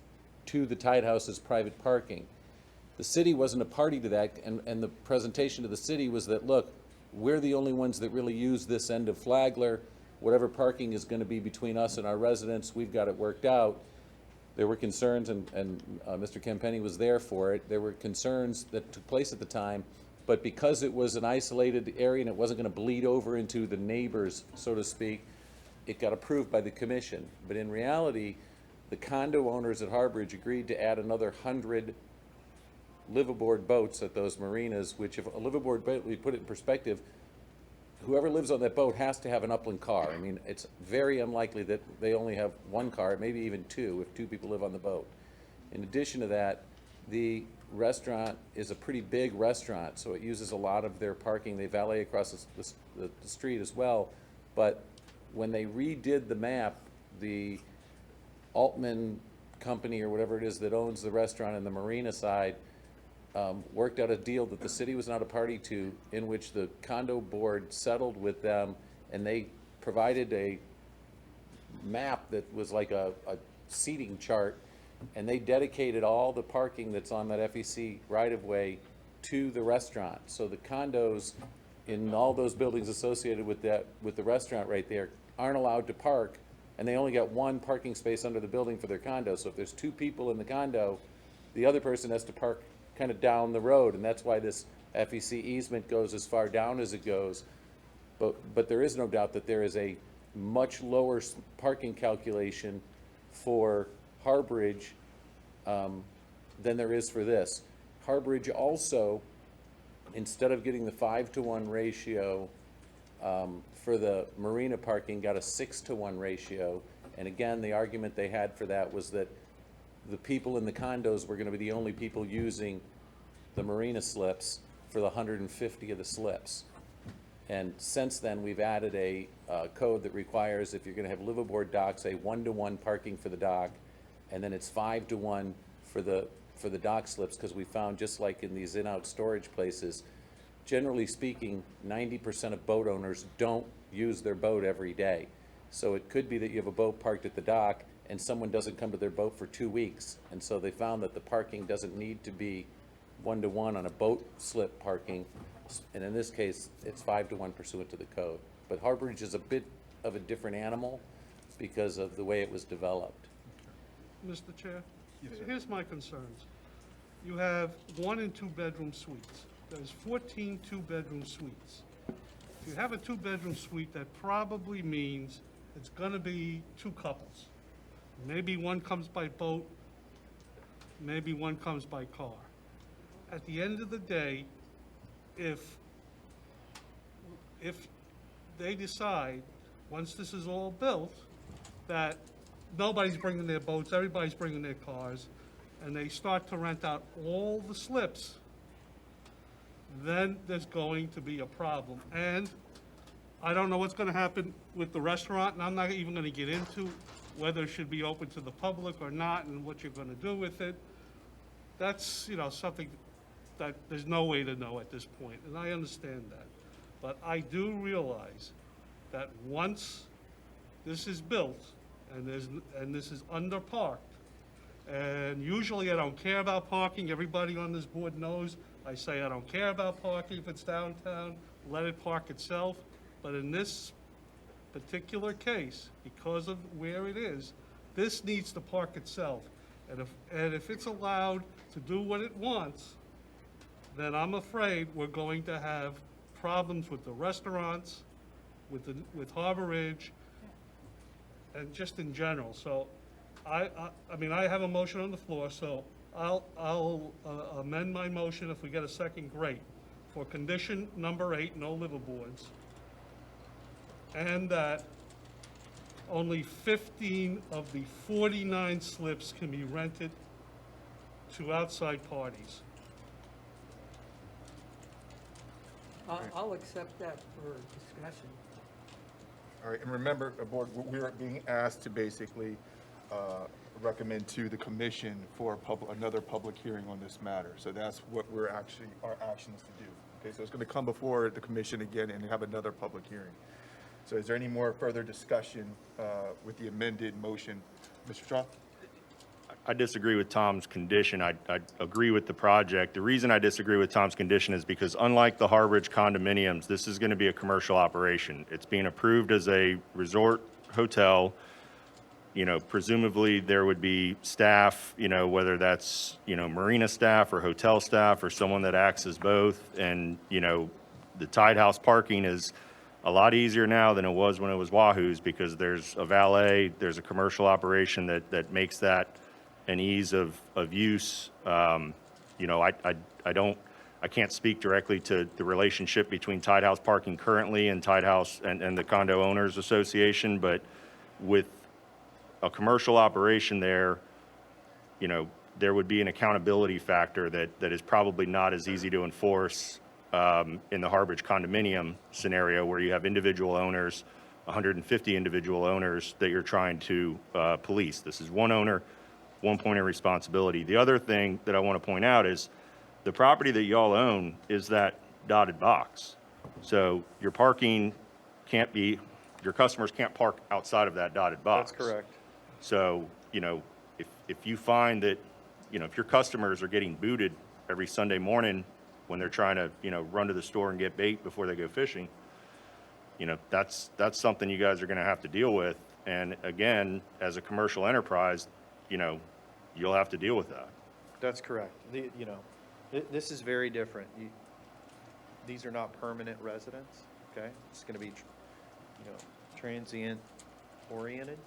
to the Tide House's private parking. The city wasn't a party to that, and the presentation to the city was that, look, we're the only ones that really use this end of Flagler. Whatever parking is going to be between us and our residents, we've got it worked out. There were concerns, and Mr. Kempenny was there for it. There were concerns that took place at the time, but because it was an isolated area and it wasn't going to bleed over into the neighbors, so to speak, it got approved by the commission. But in reality, the condo owners at Harborage agreed to add another 100 liveaboard boats at those marinas, which if a liveaboard boat, we put it in perspective, whoever lives on that boat has to have an upland car. I mean, it's very unlikely that they only have one car, maybe even two, if two people live on the boat. In addition to that, the restaurant is a pretty big restaurant, so it uses a lot of their parking. They valet across the street as well. But when they redid the map, the Altman company or whatever it is that owns the restaurant and the marina side worked out a deal that the city was not a party to, in which the condo board settled with them, and they provided a map that was like a seating chart, and they dedicated all the parking that's on that FEC right-of-way to the restaurant. So the condos in all those buildings associated with that, with the restaurant right there, aren't allowed to park, and they only got one parking space under the building for their condo. So if there's two people in the condo, the other person has to park kind of down the road, and that's why this FEC easement goes as far down as it goes. But there is no doubt that there is a much lower parking calculation for Harborage than there is for this. Harborage also, instead of getting the 5-to-1 ratio for the marina parking, got a 6-to-1 ratio. And again, the argument they had for that was that the people in the condos were going to be the only people using the marina slips for the 150 of the slips. And since then, we've added a code that requires, if you're going to have liveaboard docks, a 1-to-1 parking for the dock, and then it's 5-to-1 for the dock slips, because we found, just like in these in-out storage places, generally speaking, 90% of boat owners don't use their boat every day. So it could be that you have a boat parked at the dock and someone doesn't come to their boat for 2 weeks. And so they found that the parking doesn't need to be 1-to-1 on a boat slip parking. And in this case, it's 5-to-1 pursuant to the code. But Harborage is a bit of a different animal because of the way it was developed. Mr. Chair, here's my concerns. You have 1- and 2-bedroom suites. There's 14 2-bedroom suites. If you have a 2-bedroom suite, that probably means it's gonna be 2 couples. Maybe one comes by boat, maybe one comes by car. At the end of the day, if they decide, once this is all built, that nobody's bringing their boats, everybody's bringing their cars, and they start to rent out all the slips, then there's going to be a problem. And I don't know what's gonna happen with the restaurant, and I'm not even gonna get into whether it should be open to the public or not, and what you're gonna do with it. That's, something that there's no way to know at this point, and I understand that. But I do realize that once this is built, and this is underparked, and usually I don't care about parking, everybody on this board knows, I say I don't care about parking if it's downtown, let it park itself. But in this particular case, because of where it is, this needs to park itself. And if it's allowed to do what it wants, then I'm afraid we're going to have problems with the restaurants, with Harborage, and just in general. So I mean, I have a motion on the floor, so I'll amend my motion if we get a second, great. For condition number 8, no liveaboards. And that only 15 of the 49 slips can be rented to outside parties. I'll accept that for discussion. All right, and remember, board, we're being asked to basically recommend to the commission for another public hearing on this matter. So that's what our action is to do. Okay, so it's going to come before the commission again and have another public hearing. So is there any more further discussion with the amended motion? Mr. Shaw? I disagree with Tom's condition. I agree with the project. The reason I disagree with Tom's condition is because unlike the Harbridge condominiums, this is going to be a commercial operation. It's being approved as a resort hotel. You know, presumably there would be staff, you know, whether that's, you know, marina staff or hotel staff or someone that acts as both. And, you know, the Tide House parking is a lot easier now than it was when it was Wahoo's because there's a valet, there's a commercial operation that makes that an ease of use. You know, I can't speak directly to the relationship between Tide House parking currently and Tide House and the Condo Owners Association, but with a commercial operation there, you know, there would be an accountability factor that is probably not as easy to enforce in the Harbridge condominium scenario where you have individual owners, 150 individual owners that you're trying to police. This is one owner, one point of responsibility. The other thing that I want to point out is the property that y'all own is that dotted box. So your parking can't be, your customers can't park outside of that dotted box. That's correct. So, you know, if you find that, you know, if your customers are getting booted every Sunday morning when they're trying to, you know, run to the store and get bait before they go fishing, you know, that's something you guys are going to have to deal with. And again, as a commercial enterprise, you know, you'll have to deal with that. That's correct. You know, this is very different. These are not permanent residents, okay? It's going to be, you know, transient oriented.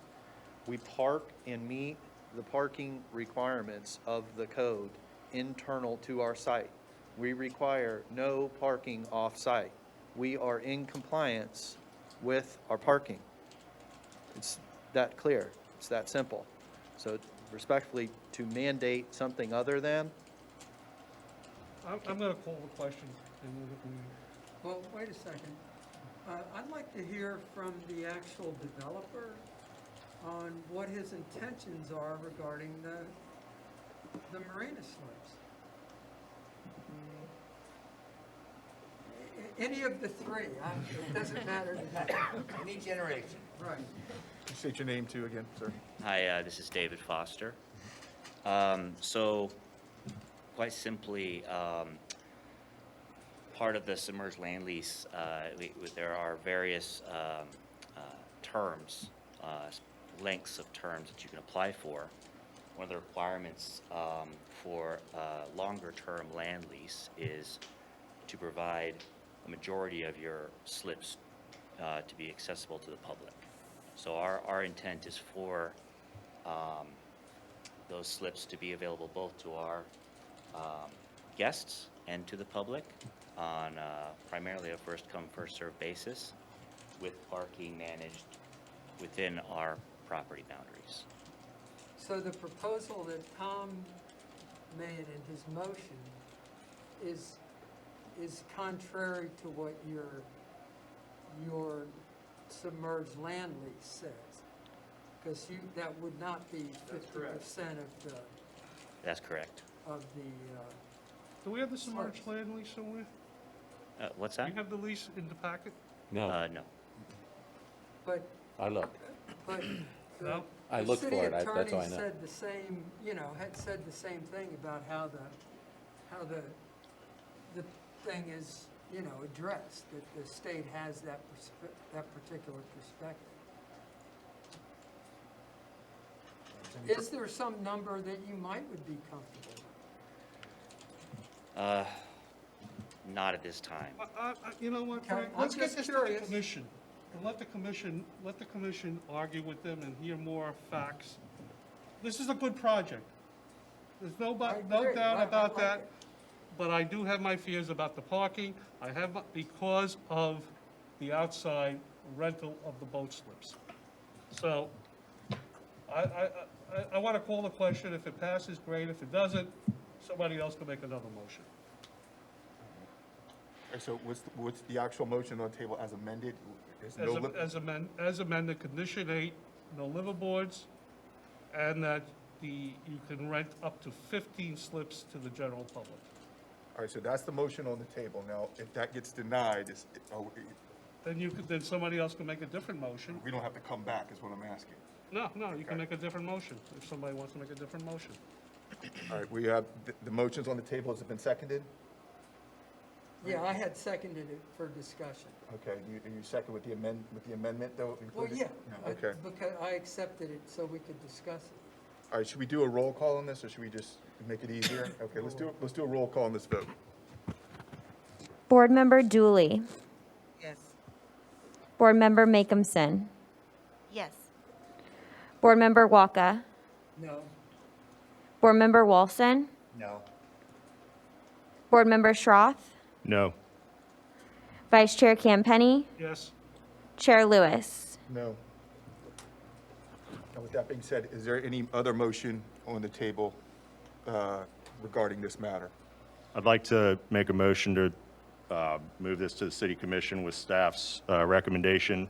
We park and meet the parking requirements of the code internal to our site. We require no parking off-site. We are in compliance with our parking. It's that clear. It's that simple. So respectfully, to mandate something other than, I'm going to call the question. Well, wait a second. I'd like to hear from the actual developer on what his intentions are regarding the marina slips. Any of the three, it doesn't matter to me. Any generation. Right. State your name too again, sir. Hi, this is David Foster. So, quite simply, part of the submerged land lease, there are various terms, lengths of terms that you can apply for. One of the requirements for a longer-term land lease is to provide a majority of your slips to be accessible to the public. So our intent is for those slips to be available both to our guests and to the public on primarily a first-come, first-served basis with parking managed within our property boundaries. So the proposal that Tom made in his motion is contrary to what your submerged land lease says, because that would not be 50% of the. That's correct. Of the. Do we have the submerged land lease somewhere? What's Do that? you have the lease in the packet? No, No. But. I looked. But. No? I looked for it, that's all I The city attorney know. said the same, had said the same thing about how the thing is, addressed, that the state has that particular perspective. Is there some number that you would be comfortable with? Not at this time. You know what, Okay, Frank, I'm let's get just this to the curious. commission, and let the commission argue with them and hear more facts. This is a good project. There's no agree. doubt I about like that, it. but I do have my fears about the parking. I have, because of the outside rental of the boat slips. So, I want to call the question. If it passes, great. If it doesn't, somebody else can make another motion. All right, so what's the actual motion on the table as amended? There's no lip- As amended, condition 8, no liveaboards, and that you can rent up to 15 slips to the general public. All right, so that's the motion on the table. Now, if that gets denied, Then somebody else can make a different motion. we don't have to come back, is what I'm asking. No, you can Okay. make a different motion, if somebody wants to make a different motion. All right, we have, the motions on the table, has it been seconded? Yeah, I had seconded it for discussion. Okay, you second with the amendment, though? Well, included? yeah, Okay. because I accepted it so we could discuss it. All right, should we do a roll call on this, or should we just make it easier? Okay, let's do a roll call on this vote. Board Member Dooley. Yes. Board Member Makeumson. Yes. Board Member Waka. No, Board Member Walson. No. Board Member Schroth. No. Vice Chair Campenny. Yes? Chair Lewis. No. Now, with that being said, is there any other motion on the table regarding this matter? I'd like to make a motion to move this to the city commission with staff's recommendation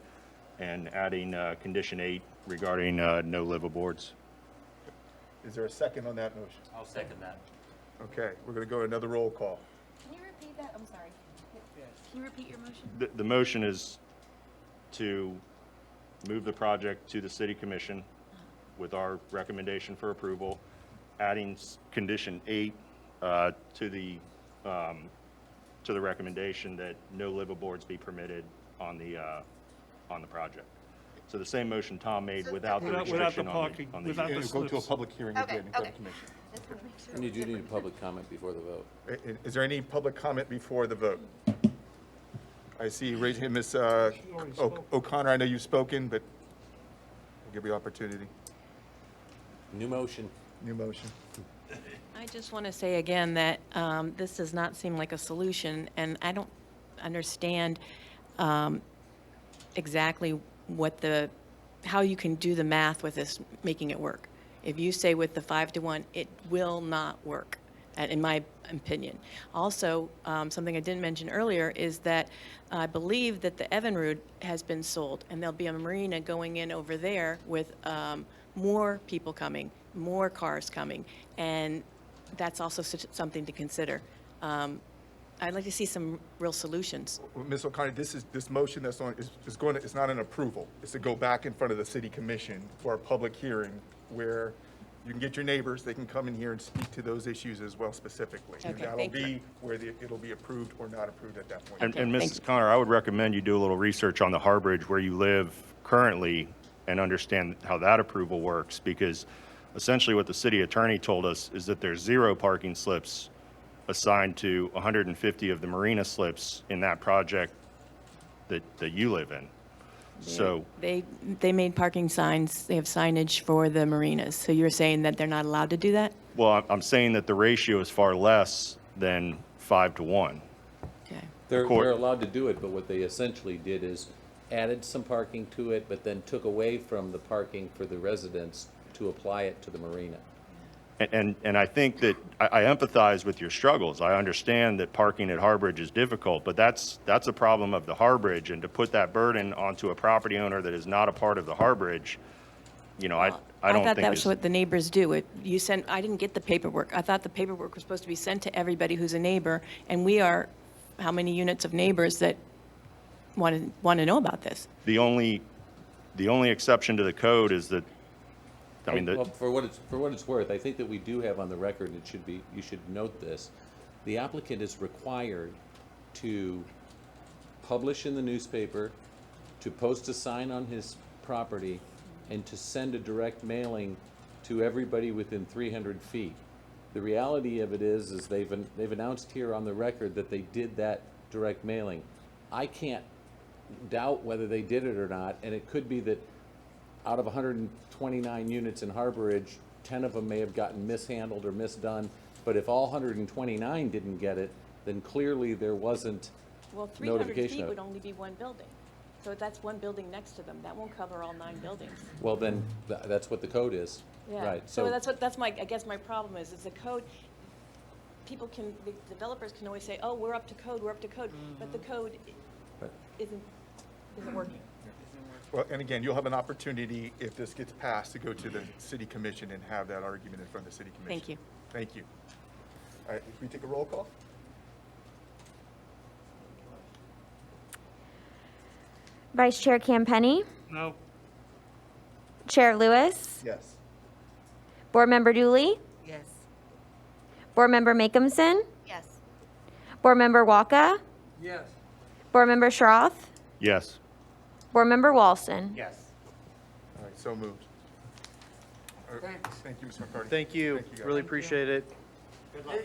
and adding condition 8 regarding no liveaboards. Is there a second on that motion? I'll second that. Okay, we're going to go another roll call. Can you repeat that? I'm sorry. Can you repeat your motion? The motion is to move the project to the city commission with our recommendation for approval, adding condition 8 to the recommendation that no liveaboards be permitted on the project. So the same motion Tom made without the Without the restriction parking, on the. without the And go to a slips. public hearing Okay, again and go to okay. commission. Just want to make sure. And you do need a public comment before the vote. Is there any public comment before the vote? I see, raise hand, Ms. O'Connor, I know you've spoken, but we'll give you opportunity. New motion. New motion. I just want to say again that this does not seem like a solution, and I don't understand exactly how you can do the math with this, making it work. If you say with the 5-to-1, it will not work, in my opinion. Also, something I didn't mention earlier is that I believe that the Evinrude has been sold, and there'll be a marina going in over there with more people coming, more cars coming, and that's also something to consider. I'd like to see some real solutions. Well, Ms. O'Connor, this motion that's on, it's not an approval. It's to go back in front of the city commission for a public hearing where you can get your neighbors, they can come in here and speak to those issues as well specifically. And Okay, that'll thank you. be where it'll be approved or not approved at that point. And thank Mrs. Connor, I would recommend you do a little research on the Harbridge where you live currently and understand how that approval works, because essentially what the city attorney told us is that there's 0 parking slips assigned to 150 of the marina slips in that project that you live in. So, They made parking signs, they have signage for the marinas, so you're saying that they're not allowed to do that? well, I'm saying that the ratio is far less than 5-to-1. Okay. They're Accord- allowed to do it, but what they essentially did is added some parking to it, but then took away from the parking for the residents to apply it to the marina. And I think that I empathize with your struggles. I understand that parking at Harbridge is difficult, but that's a problem of the Harbridge, and to put that burden onto a property owner that is not a part of the Harbridge, I don't think I thought that was is. what the neighbors do. I didn't get the paperwork. I thought the paperwork was supposed to be sent to everybody who's a neighbor, and we are, how many units of neighbors that want to know about this? The only exception to the code is that, Well, for what it's worth, I think that we do have on the record, and you should note this, the applicant is required to publish in the newspaper, to post a sign on his property, and to send a direct mailing to everybody within 300 feet. The reality of it is they've announced here on the record that they did that direct mailing. I can't doubt whether they did it or not, and it could be that out of 129 units in Harborage, 10 of them may have gotten mishandled or misdone, but if all 129 didn't get it, then clearly there wasn't Well, 300 notification feet of would it. only be one building. So that's one building next to them. That won't cover all 9 buildings. Well, then, that's what the code is, Yeah. right? So that's my, I guess my problem is the code, the developers can always say, oh, we're up to code, but the code Right. isn't working. Well, and again, you'll have an opportunity, if this gets passed, to go to the city commission and have that argument in front of the city commission. Thank you. Thank you. All right, can we take a roll call? Vice Chair Campenny, No? Chair Lewis, Yes. Board Member Dooley, Yes. Board Member Makeumson, Yes. Board Member Walker, Yes. Board Member Schroth, Yes. Board Member Walston. Yes. All right, so moved. Thanks. Thank you, Mr. McCarty. Thank you, guys. really appreciate it.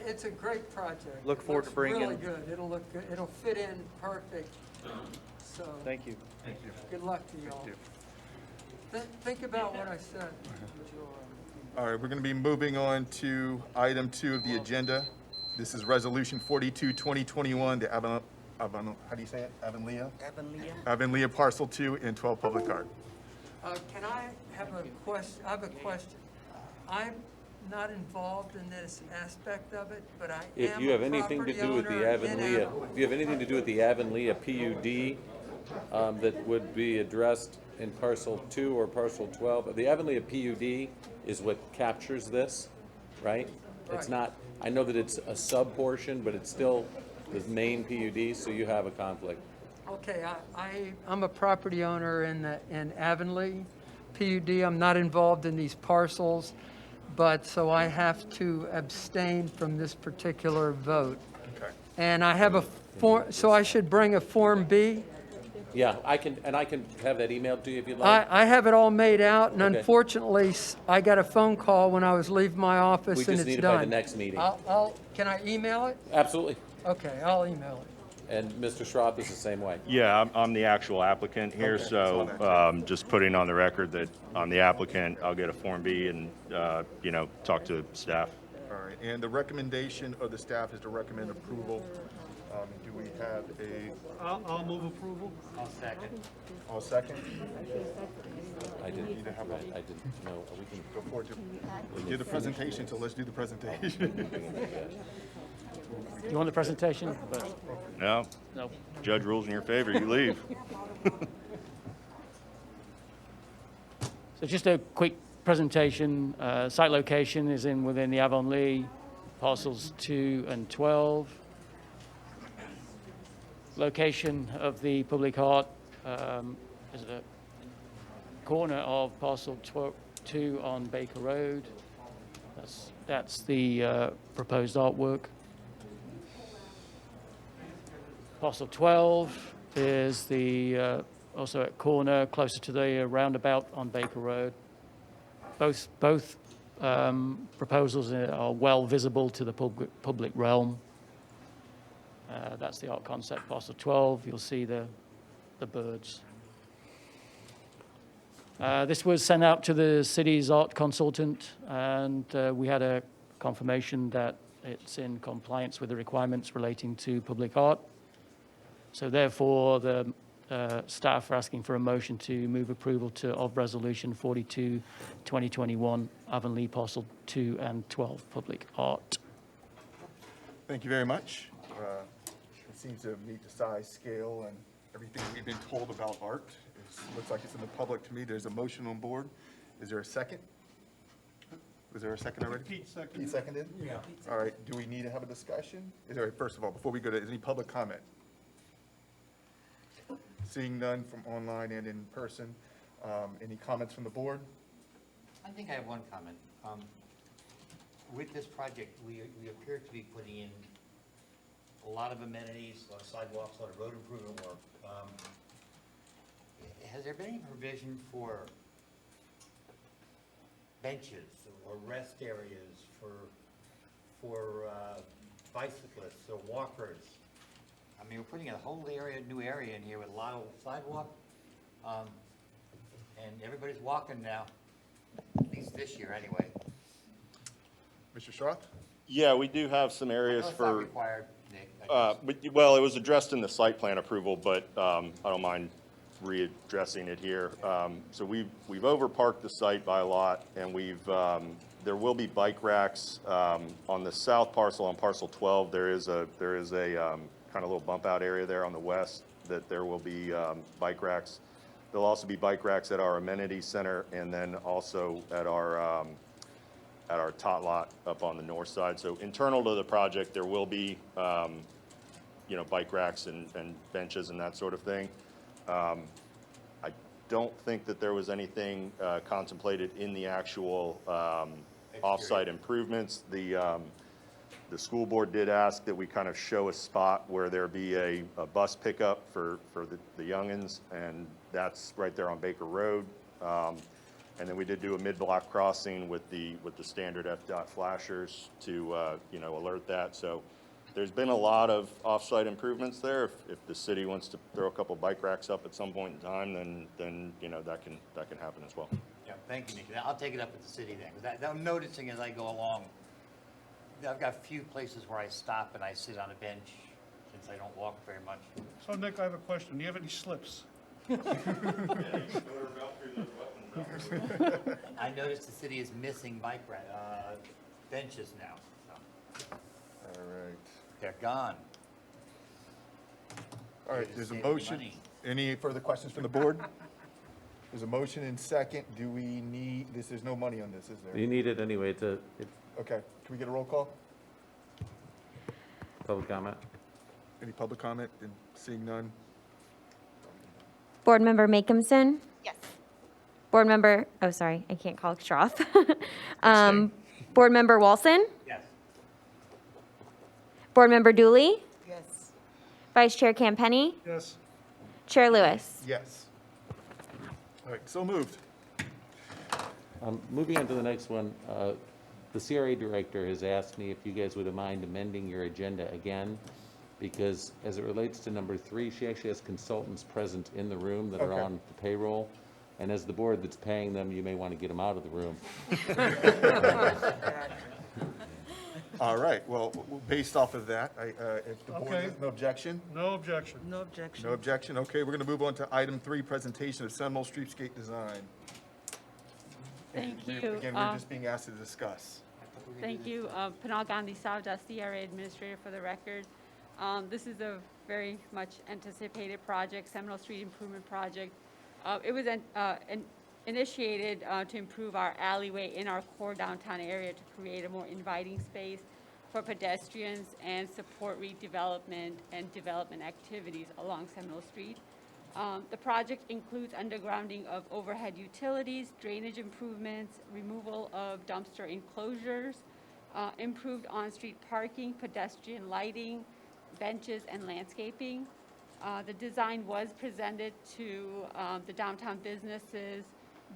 It's a great project. Look forward to bringing Really in- good. It'll look good. It'll fit in perfect. So, Thank you. Thank you. good luck to you all. you. Think about what I said. All right, we're going to be moving on to item 2 of the agenda. This is Resolution 42, 2021, the how do you say it? Avonlea? Avonlea Parcel 2 and 12 Public Art. Can I have a question? I have a question. I'm not involved in this aspect of it, but I am If you have a anything to property do with the owner in Avonlea, Avonlea. if you have anything to do with the Avonlea PUD, that would be addressed in parcel 2 or parcel 12, the Avonlea PUD is what captures this, right? It's Right. not, I know that it's a sub-portion, but it's still the main PUD, so you have a conflict. Okay, I'm a property owner in Avonlea PUD. I'm not involved in these parcels, but so I have to abstain from this particular vote. Okay. And I have a form, so I should bring a Form B? Yeah, I can have that emailed to you if you'd like. I have it all made out, and Okay. unfortunately, I got a phone call when I was leaving my office, We and just it's need done. it by the next meeting. Can I email it? Absolutely. Okay, I'll email it. And Mr. Schroth is the same way. Yeah, I'm the actual applicant here, Okay. so just putting on the record that I'm the applicant. I'll get a Form B and, talk to staff. All right, and the recommendation of the staff is to recommend approval. Do we have I'll move approval. I'll second. all second? I didn't, Need to have a- I didn't know, we can Go forward to, we did the presentation, so let's do the presentation. You want the presentation? No? No. Judge rules in your favor, you leave. So just a quick presentation. Site location is within the Avonlea, parcels 2 and 12. Location of the public art is at the corner of parcel 2 on Baker Road. That's the proposed artwork. Parcel 12 is the also at corner closer to the roundabout on Baker Road. Both proposals are well visible to the public realm. That's the art concept, parcel 12. You'll see the birds. This was sent out to the city's art consultant, and we had a confirmation that it's in compliance with the requirements relating to public art. So therefore, the staff are asking for a motion to move approval of Resolution 42, 2021, Avonlea Parcel 2 and 12 Public Art. Thank you very much. It seems to meet the size, scale, and everything we've been told about art. Looks like it's in the public to me. There's a motion on board. Is there a second? Was there a second already? Pete seconded. Pete seconded? Yeah. All right, do we need to have a discussion? First of all, before we go to, is any public comment? Seeing none from online and in person. Any comments from the board? I think I have one comment. With this project, we appear to be putting in a lot of amenities, a lot of sidewalks, a lot of road improvement work. Has there been any provision for benches or rest areas for bicyclists or walkers? I mean, we're putting a whole new area in here with a lot of sidewalk, and everybody's walking now, at least this year anyway. Mr. Schroth? Yeah, we do have some I areas know it's not for, required, Nick. I just- well, it was addressed in the site plan approval, but I don't mind readdressing it here. So we've overparked the site by a lot, and there will be bike racks on the south parcel, on parcel 12. There is a kind of little bump out area there on the west that there will be bike racks. There'll also be bike racks at our amenity center, and then also at our tot lot up on the north side. So internal to the project, there will be bike racks and benches and that sort of thing. don't think that there was anything contemplated in the actual off-site improvements. The school board did ask that we kind of show a spot where there be a bus pickup for the youngins, and that's right there on Baker Road. And then we did do a mid-block crossing with the standard FDOT flashers to, you know, alert that. So there's been a lot of off-site improvements there. If the city wants to throw a couple bike racks up at some point in time, then you know, that can happen as well. Yeah, thank you, Nikki. I'll take it up with the city then, because I'm noticing as I go along, I've got a few places where I stop and I sit on a bench, since I don't walk very much. So Nick, I have a question. Do you have any slips? I noticed the city is missing benches now. So All right. they're gone. All right, You're there's a saving motion. money. Any further questions from the board? There's a motion and second. Do we need, there's no money on this, is there? You need it anyway to, Okay, can we get a roll call? public comment? Any public comment? And seeing none? Board Member Makehamson? Yes. Board Member, oh, sorry, I can't call Schroth. Board Member Walson? Yes. Board Member Dooley? Yes. Vice Chair Campenny? Yes. Chair Lewis? Yes. All right, so moved. Moving on to the next one, the CRA director has asked me if you guys would mind amending your agenda again, because as it relates to number 3, she actually has consultants present in the room that are Okay. on the payroll, and as the board that's paying them, you may want to get them out of the room. All right, well, based off of that, if the board Okay. has no objection? No objection. No objection. No objection, okay, we're gonna move on to item 3, presentation of Seminole Streetscape Design. Thank And you. again, we're just being asked to discuss. Thank you. Pinal Gandhi Savda, CRA Administrator for the record. This is a very much anticipated project, Seminole Street Improvement Project. It was initiated to improve our alleyway in our core downtown area to create a more inviting space for pedestrians and support redevelopment and development activities along Seminole Street. The project includes undergrounding of overhead utilities, drainage improvements, removal of dumpster enclosures, improved on-street parking, pedestrian lighting, benches, and landscaping. The design was presented to the downtown businesses,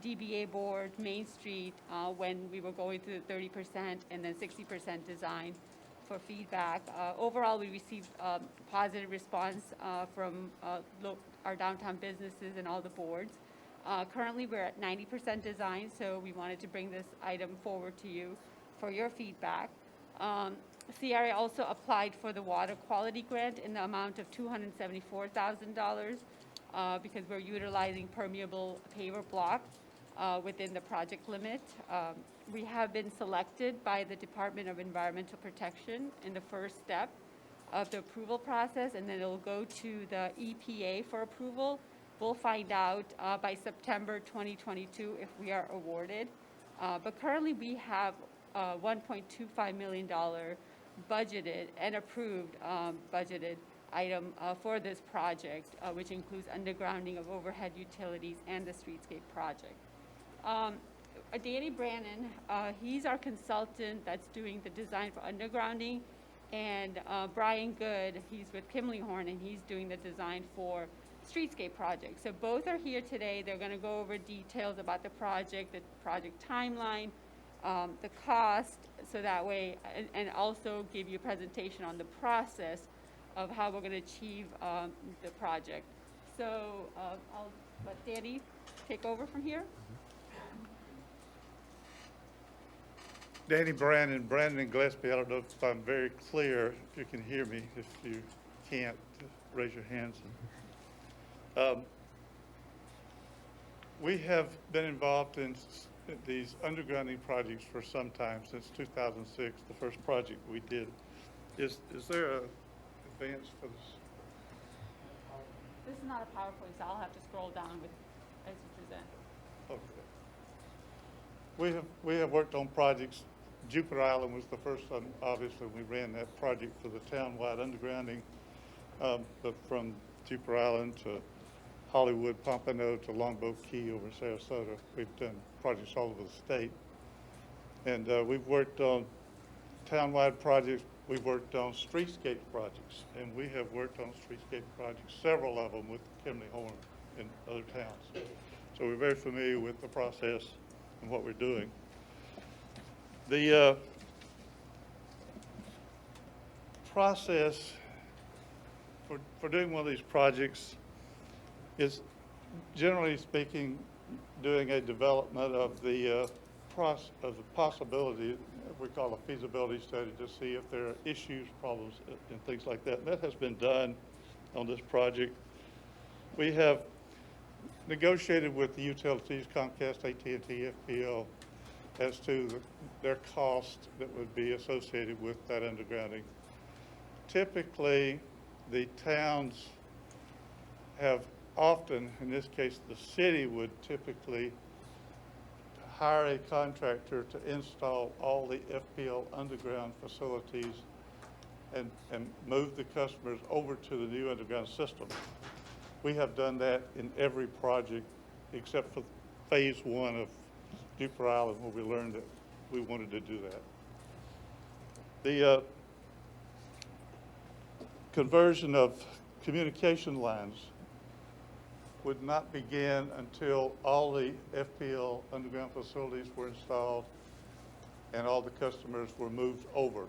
DBA board, Main Street, when we were going through the 30% and then 60% design for feedback. Overall, we received positive response from our downtown businesses and all the boards. Currently, we're at 90% design, so we wanted to bring this item forward to you for your feedback. CRA also applied for the water quality grant in the amount of $274,000 because we're utilizing permeable paver block within the project limit. We have been selected by the Department of Environmental Protection in the first step of the approval process, and then it'll go to the EPA for approval. We'll find out by September 2022 if we are awarded. But currently we have $1.25 million budgeted and approved budgeted item for this project, which includes undergrounding of overhead utilities and the streetscape project. Danny Brannon, he's our consultant that's doing the design for undergrounding, and Brian Good, he's with Kimlinghorn, and he's doing the design for streetscape project. So both are here today. They're going to go over details about the project timeline, the cost, so that way, and also give you a presentation on the process of how we're going to achieve the project. So I'll let Danny take over from here. Danny Brandon Gillespie, I don't know if I'm very clear, if you can hear me. If you can't, raise your hands. We have been involved in these undergrounding projects for some time, since 2006, the first project we did. Is there an advance for this? This is not a PowerPoint, so I'll have to scroll down as you present. Okay. We have worked on projects. Jupiter Island was the first one, obviously. We ran that project for the town-wide undergrounding, but from Jupiter Island to Hollywood, Pompano to Longboat Key over in Sarasota. We've done projects all over the state. And we've worked on townwide projects. We've worked on streetscape projects. And we have worked on streetscape projects, several of them with Kimley Horn and other towns. So we're very familiar with the process and what we're doing. The process for doing one of these projects is, generally speaking, doing a development of the possibility, we call a feasibility study, to see if there are issues, problems, and things like that. And that has been done on this project. We have negotiated with the utilities, Comcast, AT&T, FPL, as to their cost that would be associated with that undergrounding. Typically, the towns have often, in this case, the city would typically hire a contractor to install all the FPL underground facilities and move the customers over to the new underground system. We have done that in every project except for phase one of Jupiter Island, where we learned that we wanted to do that. The conversion of communication lines would not begin until all the FPL underground facilities were installed and all the customers were moved over.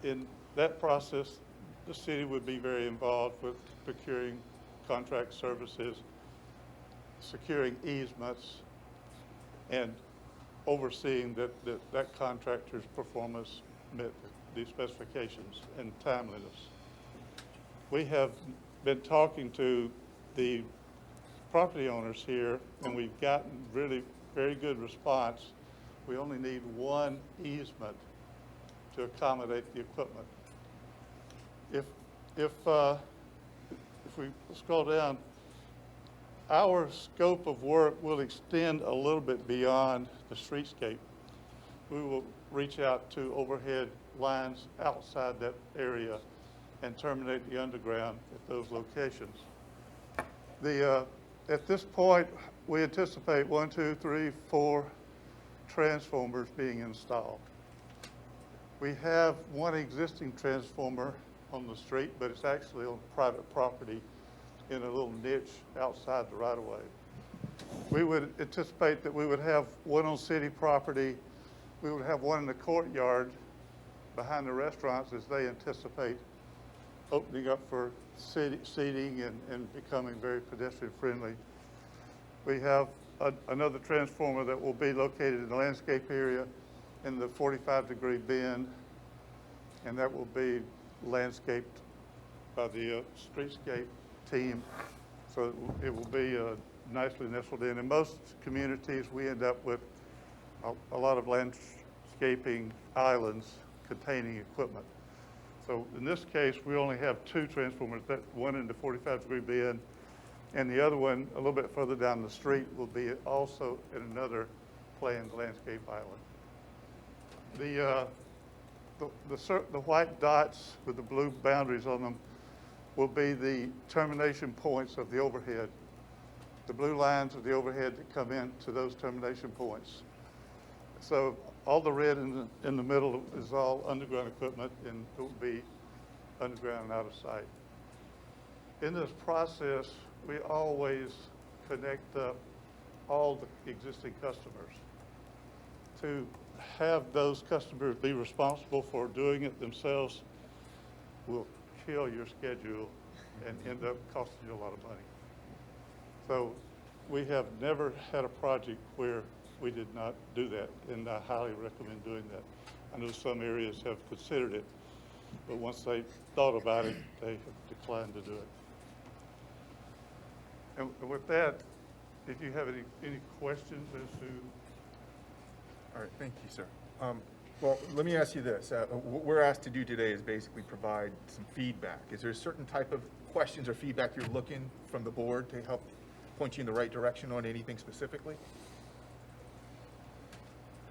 In that process, the city would be very involved with procuring contract services, securing easements, and overseeing that contractor's performance met the specifications and timeliness. We have been talking to the property owners here, and we've gotten really very good response. We only need one easement to accommodate the equipment. If we scroll down, our scope of work will extend a little bit beyond the streetscape. We will reach out to overhead lines outside that area and terminate the underground at those locations. At this point, we anticipate 1, 2, 3, 4 transformers being installed. We have one existing transformer on the street, but it's actually on private property in a little niche outside the right-of-way. We would anticipate that we would have one on city property. We would have one in the courtyard behind the restaurants as they anticipate opening up for seating and becoming very pedestrian friendly. We have another transformer that will be located in the landscape area in the 45-degree bend, and that will be landscaped by the streetscape team, so it will be nicely nestled in. In most communities, we end up with a lot of landscaping islands containing equipment. So in this case, we only have 2 transformers, that one in the 45-degree bend, and the other one a little bit further down the street will be also in another planned landscape island. The white dots with the blue boundaries on them will be the termination points of the overhead. The blue lines of the overhead that come into those termination points. So all the red in the middle is all underground equipment, and it will be underground and out of sight. In this process, we always connect up all the existing customers. To have those customers be responsible for doing it themselves will kill your schedule and end up costing you a lot of money. So we have never had a project where we did not do that, and I highly recommend doing that. I know some areas have considered it, but once they thought about it, they have declined to do it. And with that, if you have any questions as to... All right, thank you, sir. Well, let me ask you this. What we're asked to do today is basically provide some feedback. Is there a certain type of questions or feedback you're looking from the board to help point you in the right direction on anything specifically?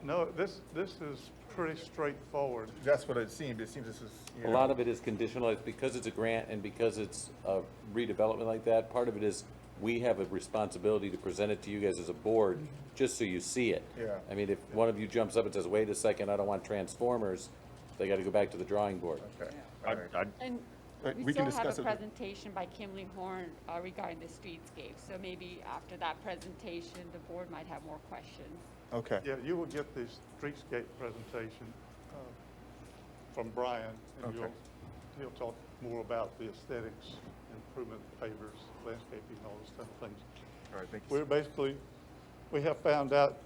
No, this is pretty straightforward. That's what it seemed. It seems this is, A lot of it is conditional. It's because it's a grant and because it's a redevelopment like that. Part of it is we have a responsibility to present it to you guys as a board, just so you see it. Yeah. I mean, if one of you jumps up and says, wait a second, I don't want transformers, they gotta go back to the drawing board. Okay. All right. And We we can still have discuss a it. presentation by Kimley Horn regarding the streetscape. So maybe after that presentation, the board might have more questions. Okay. Yeah, you will get the streetscape presentation from Brian, and Okay. he'll talk more about the aesthetics, improvement, pavers, landscaping, all those kind of things. All right, thank you. We're basically, we have found out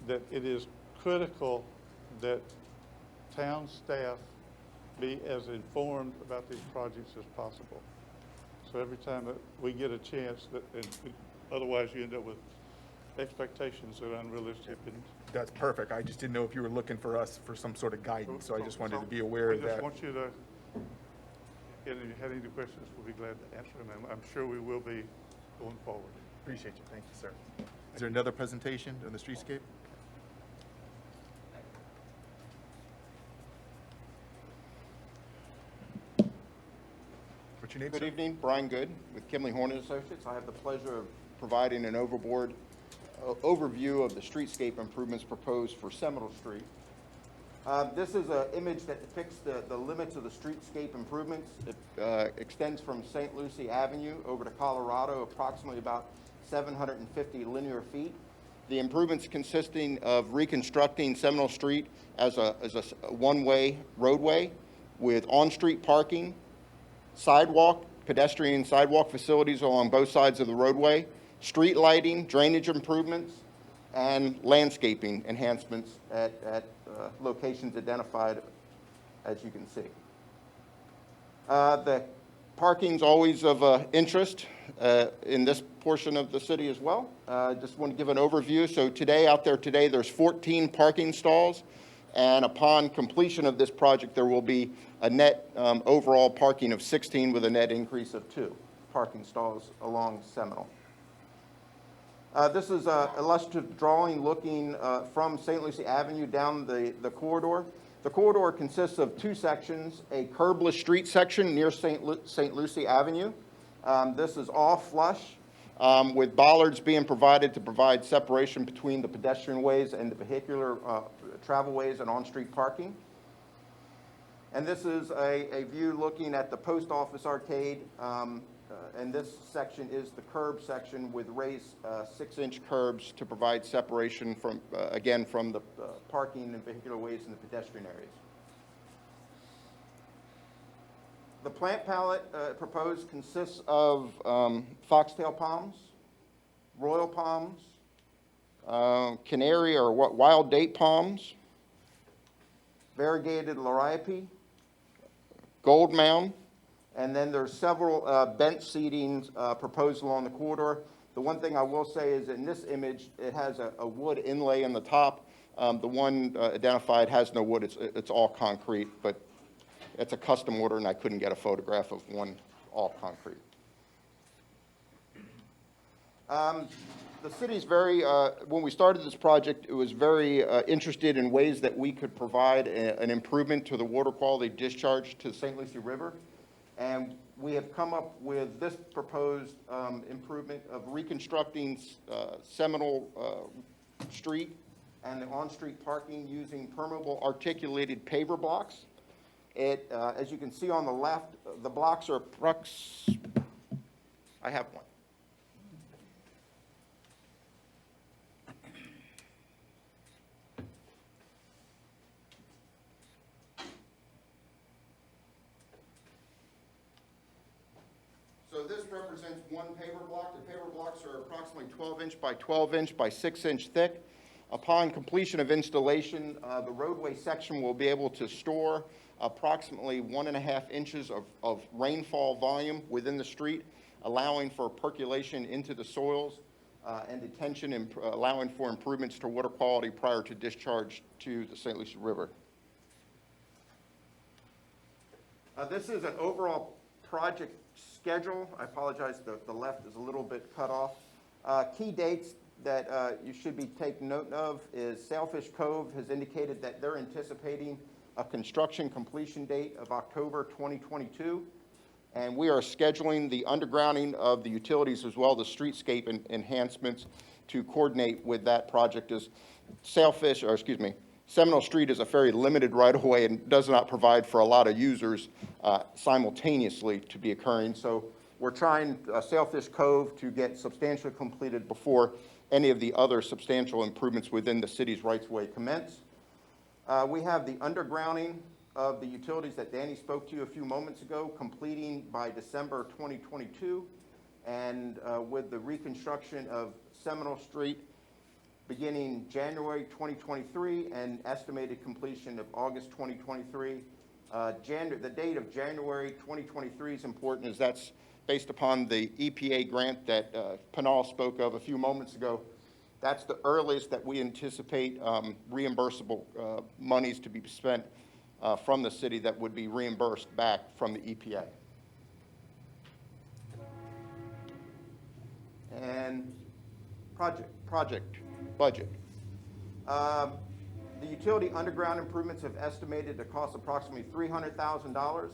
that it is critical that town staff be as informed about these projects as possible. So every time that we get a chance, otherwise you end up with expectations that are unrealistic. That's perfect. I just didn't know if you were looking for us for some sort of guidance, so I just wanted to be aware of We just that. want you to, if you had any questions, we'll be glad to answer them, and I'm sure we will be going forward. Appreciate you. Thank you, sir. Is there another presentation on the streetscape? What's your name, Good sir? evening, Brian Good with Kimley Horn and Associates. I have the pleasure of providing an overview of the streetscape improvements proposed for Seminole Street. This is an image that depicts the limits of the streetscape improvements. It extends from St. Lucie Avenue over to Colorado, approximately about 750 linear feet. The improvements consisting of reconstructing Seminole Street as a one-way roadway with on-street parking, sidewalk, pedestrian sidewalk facilities along both sides of the roadway, street lighting, drainage improvements, and landscaping enhancements at locations identified, as you can see. The parking's always of interest in this portion of the city as well. Just want to give an overview. So out there today, there's 14 parking stalls, and upon completion of this project, there will be a net overall parking of 16 with a net increase of 2 parking stalls along Seminole. This is an illustrative drawing looking from St. Lucie Avenue down the corridor. The corridor consists of 2 sections, a curbless street section near St. Lucie Avenue. This is all flush with bollards being provided to provide separation between the pedestrian ways and the vehicular travel ways and on-street parking. And this is a view looking at the post office arcade. And this section is the curb section with raised 6-inch curbs to provide separation from, again, from the parking and vehicular ways in the pedestrian areas. The plant palette proposed consists of foxtail palms, royal palms, canary or wild date palms, variegated liriope, gold mound, and then there's several bench seatings proposed along the corridor. The one thing I will say is in this image, it has a wood inlay in the top. The one identified has no wood, it's all concrete, but it's a custom order and I couldn't get a photograph of one all concrete. The city's very, when we started this project, it was very interested in ways that we could provide an improvement to the water quality discharge to the St. Lucie River. And we have come up with this proposed improvement of reconstructing Seminole Street and the on-street parking using permeable articulated paver blocks. As you can see on the left, the blocks are I have one. So this represents one paver block. The paver blocks are approximately 12-inch by 12-inch by 6-inch thick. Upon completion of installation, the roadway section will be able to store approximately 1.5 inches of rainfall volume within the street, allowing for percolation into the soils and detention, and allowing for improvements to water quality prior to discharge to the St. Lucie River. This is an overall project schedule. I apologize, the left is a little bit cut off. Key dates that you should be taking note of is Sailfish Cove has indicated that they're anticipating a construction completion date of October 2022. And we are scheduling the undergrounding of the utilities as well, the streetscape enhancements to coordinate with that project. As Seminole Street is a very limited right-of-way and does not provide for a lot of users simultaneously to be occurring. So we're trying Sailfish Cove to get substantially completed before any of the other substantial improvements within the city's rights-of-way commence. We have the undergrounding of the utilities that Danny spoke to you a few moments ago, completing by December 2022, and with the reconstruction of Seminole Street beginning January 2023 and estimated completion of August 2023. The date of January 2023 is important, as that's based upon the EPA grant that Pinal spoke of a few moments ago. That's the earliest that we anticipate reimbursable monies to be spent from the city that would be reimbursed back from the EPA. And project budget. The utility underground improvements have estimated to cost approximately $300,000.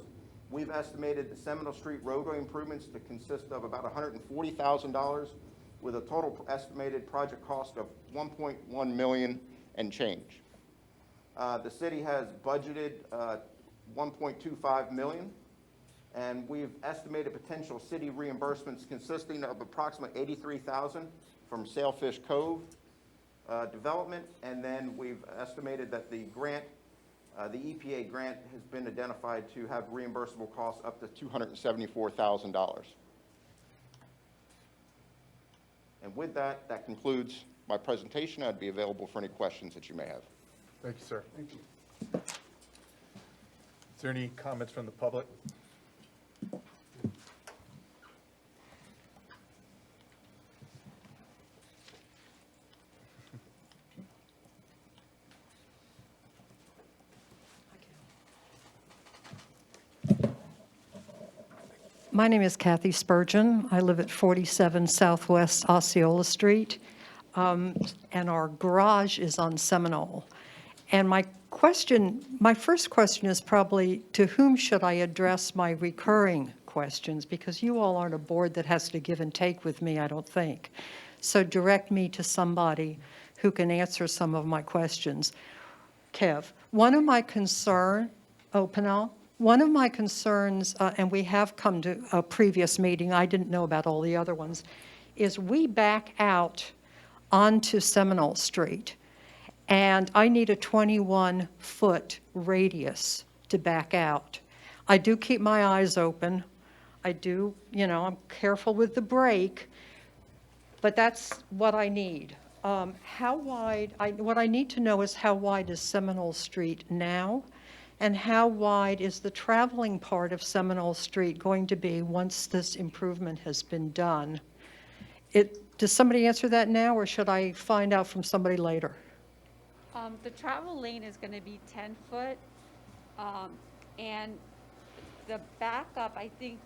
We've estimated the Seminole Street roadway improvements to consist of about $140,000, with a total estimated project cost of $1.1 million and change. The city has budgeted $1.25 million, and we've estimated potential city reimbursements consisting of approximately $83,000 from Sailfish Cove development, and then we've estimated that the grant, the EPA grant, has been identified to have reimbursable costs up to $274,000. And with that, that concludes my presentation. I'd be available for any questions that you may have. Thank you, sir. Thank you. Is there any comments from the public? My name is Kathy Spurgeon. I live at 47 Southwest Osceola Street, and our garage is on Seminole. And my first question is probably, to whom should I address my recurring questions? Because you all aren't a board that has to give and take with me, I don't think. So direct me to somebody who can answer some of my questions. Kev, one of my concerns, one of my concerns, and we have come to a previous meeting, I didn't know about all the other ones, is we back out onto Seminole Street, and I need a 21-foot radius to back out. I do keep my eyes open. I do, I'm careful with the brake, but that's what I need. How wide, what I need to know is how wide is Seminole Street now? And how wide is the traveling part of Seminole Street going to be once this improvement has been done? Does somebody answer that now, or should I find out from somebody later? The travel lane is going to be 10 foot, and the backup, I think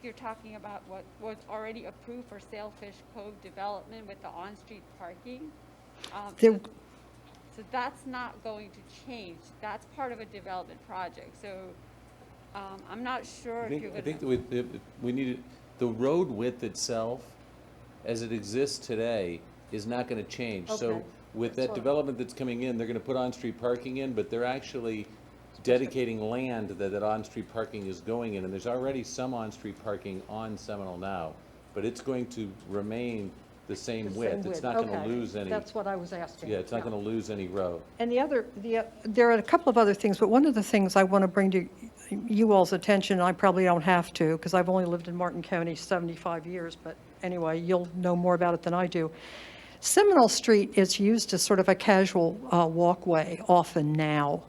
you're talking about what was already approved for Sailfish Cove development with the on-street parking. So that's not going to change. That's part of a development project. So I'm not sure if you're going to... I think we need the road width itself, as it exists today, is not going to change. Okay. So with that development that's coming in, they're going to put on-street parking in, but they're actually dedicating land that on-street parking is going in. And there's already some on-street parking on Seminole now, but it's going to remain the same width. It's not going to lose any. That's what I was asking. Yeah, it's not going to lose any road. And there are a couple of other things, but one of the things I want to bring to you all's attention, I probably don't have to, because I've only lived in Martin County 75 years, but anyway, you'll know more about it than I do. Seminole Street is used as sort of a casual walkway often now.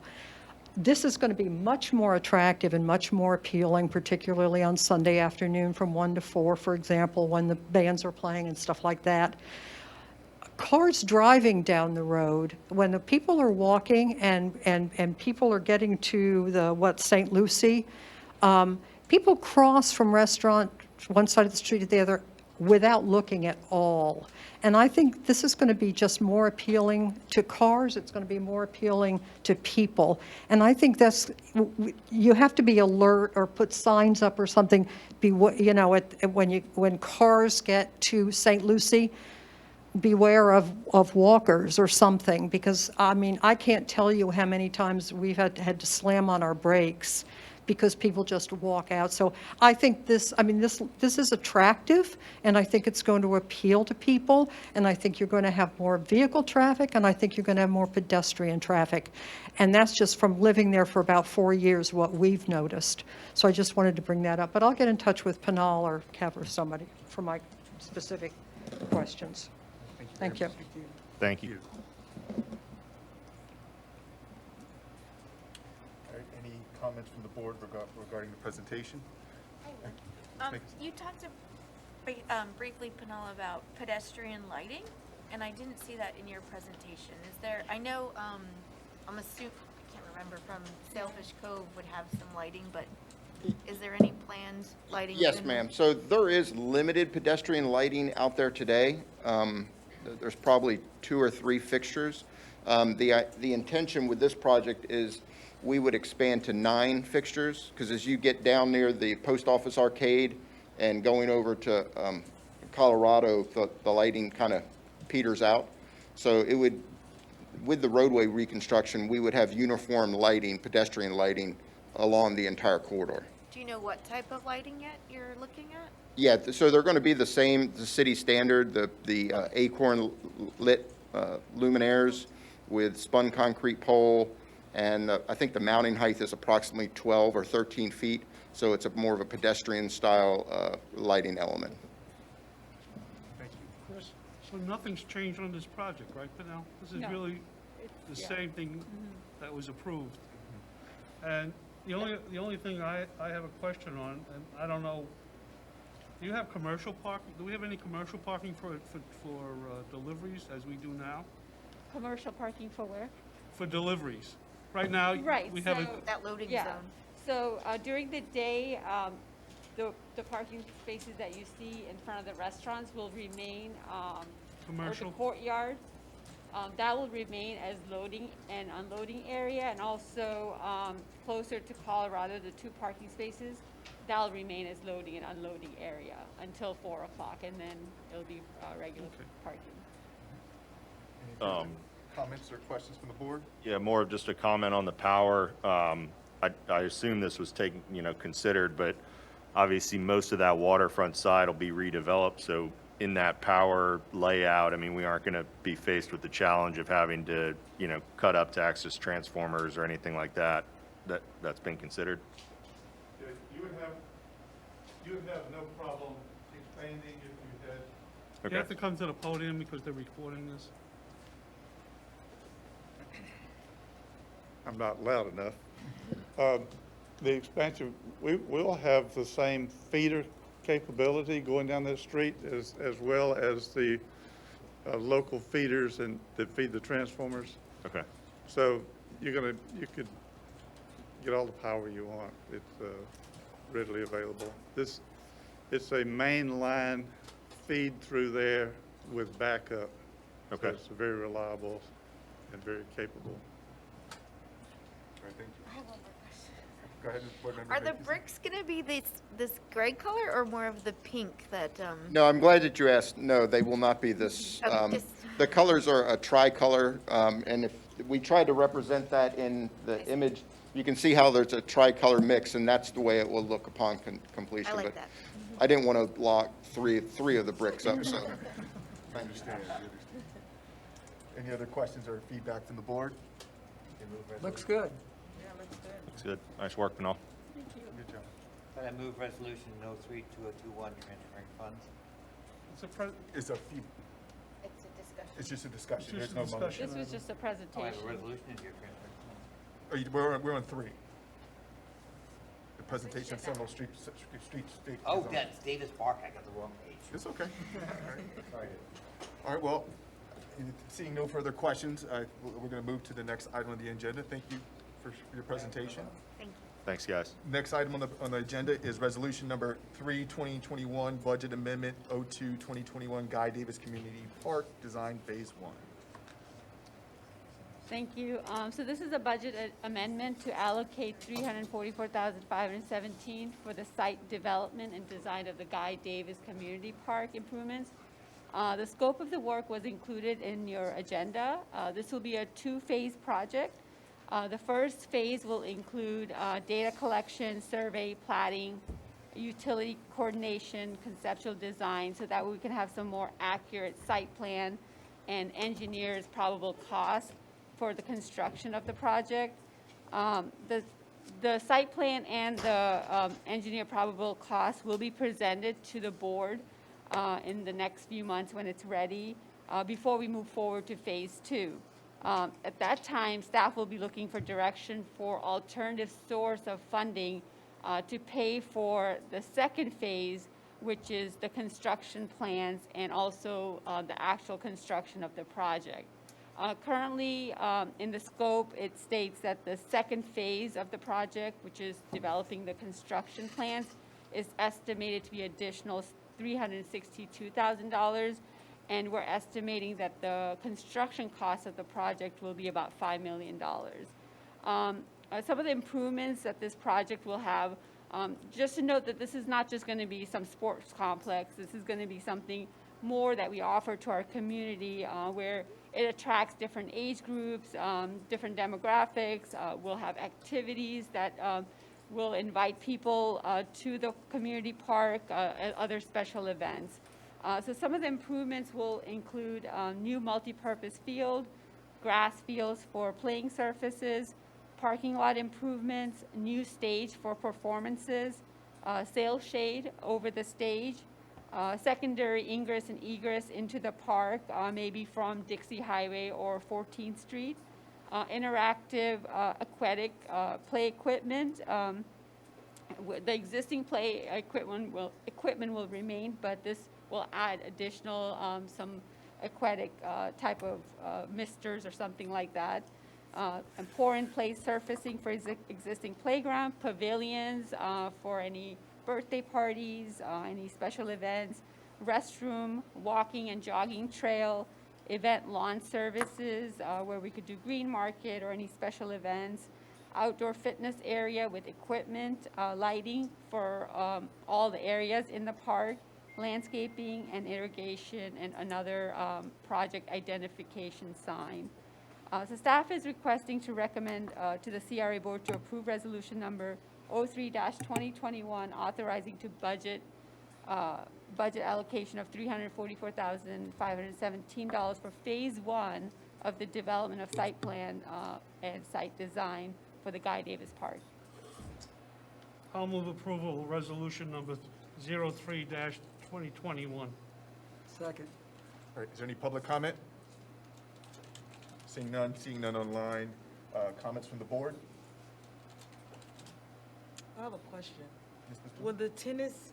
This is going to be much more attractive and much more appealing, particularly on Sunday afternoon from 1 to 4, for example, when the bands are playing and stuff like that. Cars driving down the road, when the people are walking and people are getting to St. Lucie, people cross from restaurant one side of the street to the other without looking at all. And I think this is going to be just more appealing to cars, it's going to be more appealing to people. And I think you have to be alert or put signs up or something, when cars get to St. Lucie, beware of walkers or something, because, I mean, I can't tell you how many times we've had to slam on our brakes because people just walk out. So I think this is attractive, and I think it's going to appeal to people, and I think you're going to have more vehicle traffic, and I think you're going to have more pedestrian traffic. And that's just from living there for about 4 years, what we've noticed. So I just wanted to bring that up. But I'll get in touch with Pinal or Kev or somebody for my specific questions. Thank you. Thank you. All right, any comments from the board regarding the presentation? You talked briefly, Pinal, about pedestrian lighting, and I didn't see that in your presentation. Is there, I know, I'm assuming, I can't remember, from Sailfish Cove would have some lighting, but is there any planned lighting? Yes, ma'am. So there is limited pedestrian lighting out there today. There's probably 2 or 3 fixtures. The intention with this project is we would expand to 9 fixtures, because as you get down near the post office arcade and going over to Colorado, the lighting kind of peters out. So it would, with the roadway reconstruction, we would have uniform lighting, pedestrian lighting along the entire corridor. Do you know what type of lighting yet you're looking at? Yeah, so they're going to be the same, the city standard, the Acorn lit luminaires with spun concrete pole, and I think the mounting height is approximately 12 or 13 feet, so it's more of a pedestrian style lighting element. Thank you. Chris, so nothing's changed on this project, right, Pinal? This is No. really the same thing that was approved. And the only thing I have a question on, and I don't know, do you have commercial parking? Do we have any commercial parking for deliveries as we do now? Commercial parking for where? For deliveries. Right now, Right, we have a, so- That loading Yeah. zone? So during the day, the parking spaces that you see in front of the restaurants will remain, or Commercial? the courtyard, that will remain as loading and unloading area, and also closer to Colorado, the 2 parking spaces, that'll remain as loading and unloading area until 4 o'clock, and then it'll be regular Okay. parking. Any further comments or questions from the board? Yeah, more of just a comment on the power. I assume this was taken, considered, but obviously most of that waterfront side will be redeveloped. So in that power layout, I mean, we aren't going to be faced with the challenge of having to, cut up to access transformers or anything like that. That's been considered. Yeah, you would have no problem expanding if you had. Okay. You have to come to the podium because they're recording this. I'm not loud enough. The expansion, we'll have the same feeder capability going down that street as well as the local feeders that feed the transformers. Okay. So you could get all the power you want. It's readily available. It's a main line feed through there with backup. Okay. So it's very reliable and very capable. All right, thank you. I have one more question. Go ahead, Board Member Are the Matheson. bricks gonna be this gray color or more of the pink that, No, I'm glad that you asked. No, they will not be this. The colors are a tricolor, and if we tried to represent that in the image, you can see how there's a tricolor mix, and that's the way it will look upon completion. I like But that. I didn't want to lock three of the bricks up, so. I understand. Any other questions or feedback from the board? Looks good. Looks good. Nice work, Pinal. Good job. But I move resolution 03-2021 transferring funds. It's a few, it's a discussion. it's just a discussion. It's There's just no a motion. This was just a Oh, I have presentation. a resolution in here transferring funds. We're on 3. The presentation of Seminole Street. Oh, that's Davis Park, I got the wrong page. It's okay. All right, well, seeing no further questions, we're going to move to the next item on the agenda. Thank you for your presentation. Thank Thanks, guys. Next item on the agenda is resolution number 3, 2021, budget amendment 02, 2021, Guy Davis Community Park Design Phase 1. Thank you. So this is a budget amendment to allocate $344,517 for the site development and design of the Guy Davis Community Park improvements. The scope of the work was included in your agenda. This will be a two-phase project. The first phase will include data collection, survey, plating, utility coordination, conceptual design, so that we can have some more accurate site plan and engineers' probable cost for the construction of the project. The site plan and the engineer probable cost will be presented to the board in the next few months when it's ready, before we move forward to phase 2. At that time, staff will be looking for direction for alternative source of funding to pay for the second phase, which is the construction plans and also the actual construction of the project. Currently, in the scope, it states that the second phase of the project, which is developing the construction plans, is estimated to be additional $362,000, and we're estimating that the construction cost of the project will be about $5 million. Some of the improvements that this project will have, just to note that this is not just going to be some sports complex. This is going to be something more that we offer to our community, where it attracts different age groups, different demographics. We'll have activities that will invite people to the community park, and other special events. So some of the improvements will include new multi-purpose field, grass fields for playing surfaces, parking lot improvements, new stage for performances, sail shade over the stage, secondary ingress and egress into the park, maybe from Dixie Highway or 14th Street, interactive aquatic play equipment. The existing play equipment will remain, but this will add additional some aquatic type of misters or something like that. And pour-in-place surfacing for existing playground, pavilions for any birthday parties, any special events, restroom, walking and jogging trail, event lawn services where we could do green market or any special events, outdoor fitness area with equipment, lighting for all the areas in the park, landscaping and irrigation, and another project identification sign. So staff is requesting to recommend to the CRA board to approve resolution number 03-2021, authorizing to budget allocation of $344,517 for phase 1 of the development of site plan and site design for the Guy Davis Park. I'll move approval of resolution number 03-2021. Second. All right, is there any public comment? Seeing none online. Comments from the board? I have a question. Will the tennis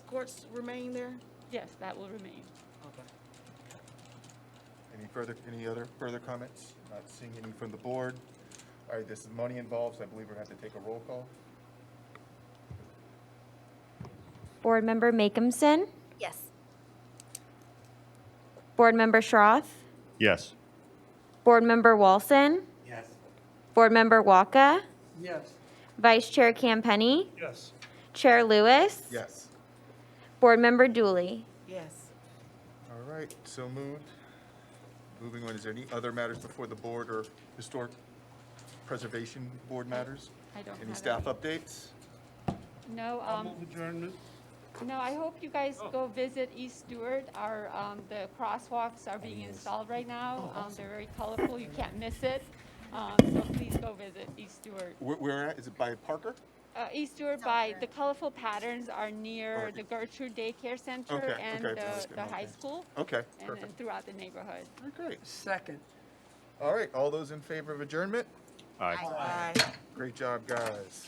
courts remain there? Yes, that will remain. Okay. Any other further comments? Not seeing any from the board. All right, this is money involved, so I believe we're going to have to take a roll call. Board Member Makeumson, Yes. Board Member Schroth, Yes. Board Member Walson, Yes. Board Member Waka, Yes. Vice Chair Campenny, Yes. Chair Lewis, Yes. Board Member Dooley. Yes. All right, so moved. Moving on, is there any other matters before the board or historic preservation board matters? I don't Any have staff any. updates? No, I'll move adjournment. no, I hope you guys go visit East Stewart. Our, the crosswalks are being installed right now. They're very colorful, you can't miss it. So please go visit East Stewart. Where at? Is it by Parker? East Stewart by, the colorful patterns are near the Gertrude Daycare Center Okay, and okay. the high school. Okay, And then perfect. throughout the neighborhood. Great. Second. All right, all those in favor of adjournment? Aye. Aye. Great job, guys.